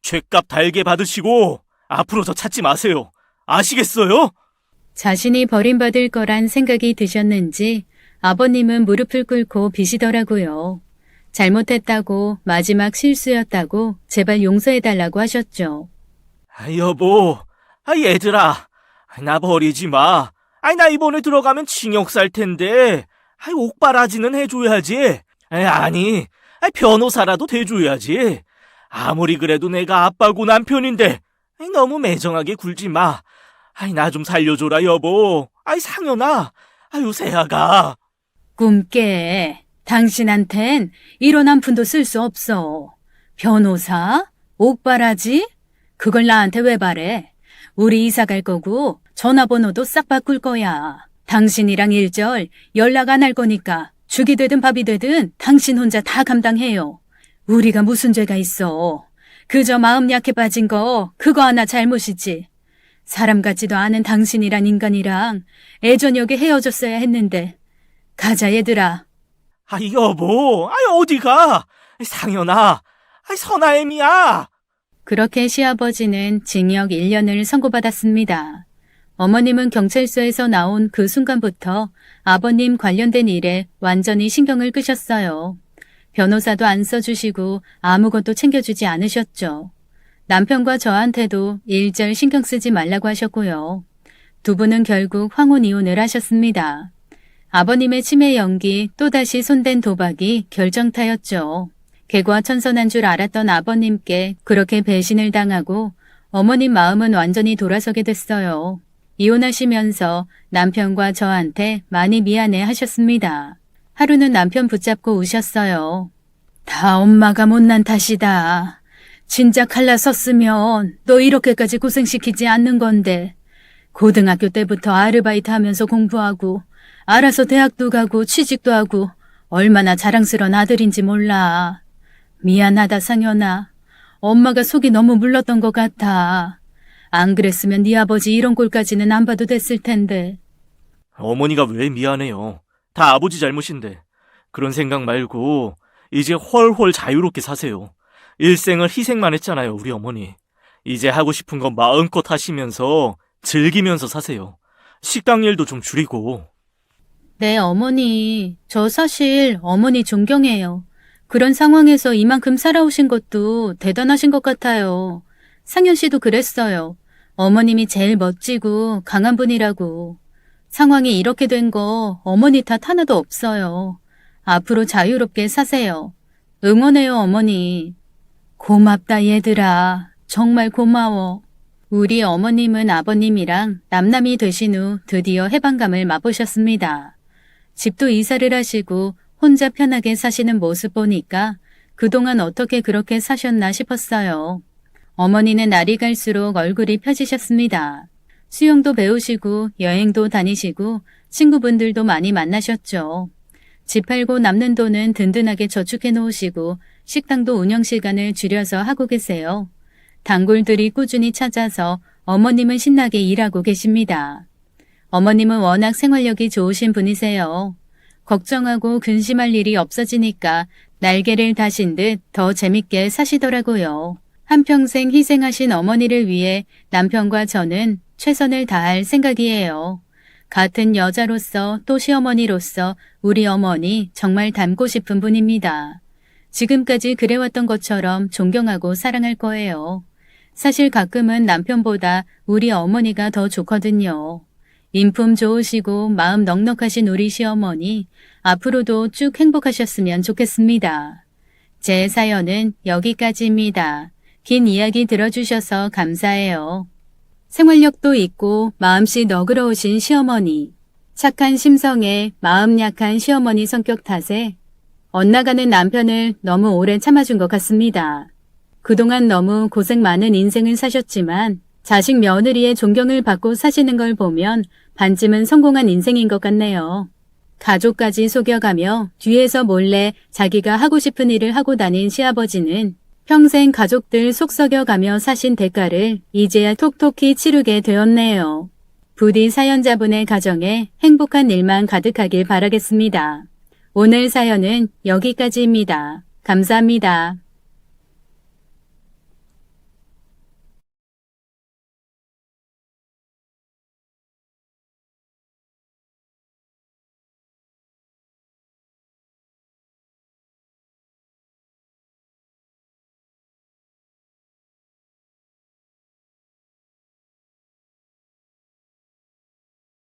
죗값 달게 받으시고 앞으로 저 찾지 마세요. 아시겠어요? 자신이 버림받을 거란 생각이 드셨는지 아버님은 무릎을 꿇고 비시더라고요. 잘못했다고 마지막 실수였다고 제발 용서해달라고 하셨죠. 여보, 얘들아, 나 버리지 마. 나 이번에 들어가면 징역 살 텐데, 옥바라지는 해줘야지. 아니, 변호사라도 돼줘야지. 아무리 그래도 내가 아빠고 남편인데, 너무 매정하게 굴지 마. 나 좀 살려줘라, 여보. 상현아, 세아가. 꿈깨. 당신한텐 이런 한 푼도 쓸 수 없어. 변호사? 옥바라지? 그걸 나한테 왜 바래? 우리 이사 갈 거고 전화번호도 싹 바꿀 거야. 당신이랑 일절 연락 안 할 거니까 죽이 되든 밥이 되든 당신 혼자 다 감당해요. 우리가 무슨 죄가 있어. 그저 마음 약해 빠진 거 그거 하나 잘못이지. 사람 같지도 않은 당신이란 인간이랑 애저녁에 헤어졌어야 했는데. 가자 얘들아. 여보, 어디가? 상현아, 선아엠이야. 그렇게 시아버지는 징역 1년을 선고받았습니다. 어머님은 경찰서에서 나온 그 순간부터 아버님 관련된 일에 완전히 신경을 끄셨어요. 변호사도 안 써주시고 아무것도 챙겨주지 않으셨죠. 남편과 저한테도 일절 신경 쓰지 말라고 하셨고요. 두 분은 결국 황혼 이혼을 하셨습니다. 아버님의 치매 연기 또다시 손댄 도박이 결정타였죠. 개과천선한 줄 알았던 아버님께 그렇게 배신을 당하고 어머님 마음은 완전히 돌아서게 됐어요. 이혼하시면서 남편과 저한테 많이 미안해 하셨습니다. 하루는 남편 붙잡고 우셨어요. 다 엄마가 못난 탓이다. 진작 갈라섰으면 너 이렇게까지 고생시키지 않는 건데. 고등학교 때부터 아르바이트 하면서 공부하고 알아서 대학도 가고 취직도 하고 얼마나 자랑스러운 아들인지 몰라. 미안하다 상현아. 엄마가 속이 너무 물렀던 것 같아. 안 그랬으면 네 아버지 이런 꼴까지는 안 봐도 됐을 텐데. 어머니가 왜 미안해요? 다 아버지 잘못인데. 그런 생각 말고 이제 훨훨 자유롭게 사세요. 일생을 희생만 했잖아요, 우리 어머니. 이제 하고 싶은 거 마음껏 하시면서 즐기면서 사세요. 식당 일도 좀 줄이고. 네, 어머니. 저 사실 어머니 존경해요. 그런 상황에서 이만큼 살아오신 것도 대단하신 것 같아요. 상현 씨도 그랬어요. 어머님이 제일 멋지고 강한 분이라고. 상황이 이렇게 된 거 어머니 탓 하나도 없어요. 앞으로 자유롭게 사세요. 응원해요, 어머니. 고맙다, 얘들아. 정말 고마워. 우리 어머님은 아버님이랑 남남이 되신 후 드디어 해방감을 맛보셨습니다. 집도 이사를 하시고 혼자 편하게 사시는 모습 보니까 그동안 어떻게 그렇게 사셨나 싶었어요. 어머니는 날이 갈수록 얼굴이 펴지셨습니다. 수영도 배우시고 여행도 다니시고 친구분들도 많이 만나셨죠. 집 팔고 남는 돈은 든든하게 저축해 놓으시고 식당도 운영 시간을 줄여서 하고 계세요. 단골들이 꾸준히 찾아서 어머님은 신나게 일하고 계십니다. 어머님은 워낙 생활력이 좋으신 분이세요. 걱정하고 근심할 일이 없어지니까 날개를 다신 듯 더 재밌게 사시더라고요. 한평생 희생하신 어머니를 위해 남편과 저는 최선을 다할 생각이에요. 같은 여자로서 또 시어머니로서 우리 어머니 정말 닮고 싶은 분입니다. 지금까지 그래왔던 것처럼 존경하고 사랑할 거예요. 사실 가끔은 남편보다 우리 어머니가 더 좋거든요. 인품 좋으시고 마음 넉넉하신 우리 시어머니, 앞으로도 쭉 행복하셨으면 좋겠습니다. 제 사연은 여기까지입니다. 긴 이야기 들어주셔서 감사해요. 생활력도 있고 마음씨 너그러우신 시어머니, 착한 심성에 마음 약한 시어머니 성격 탓에 엇나가는 남편을 너무 오래 참아준 것 같습니다. 그동안 너무 고생 많은 인생을 사셨지만 자식 며느리의 존경을 받고 사시는 걸 보면 반쯤은 성공한 인생인 것 같네요. 가족까지 속여가며 뒤에서 몰래 자기가 하고 싶은 일을 하고 다닌 시아버지는 평생 가족들 속 썩여가며 사신 대가를 이제야 톡톡히 치르게 되었네요. 부디 사연자분의 가정에 행복한 일만 가득하길 바라겠습니다. 오늘 사연은 여기까지입니다. 감사합니다.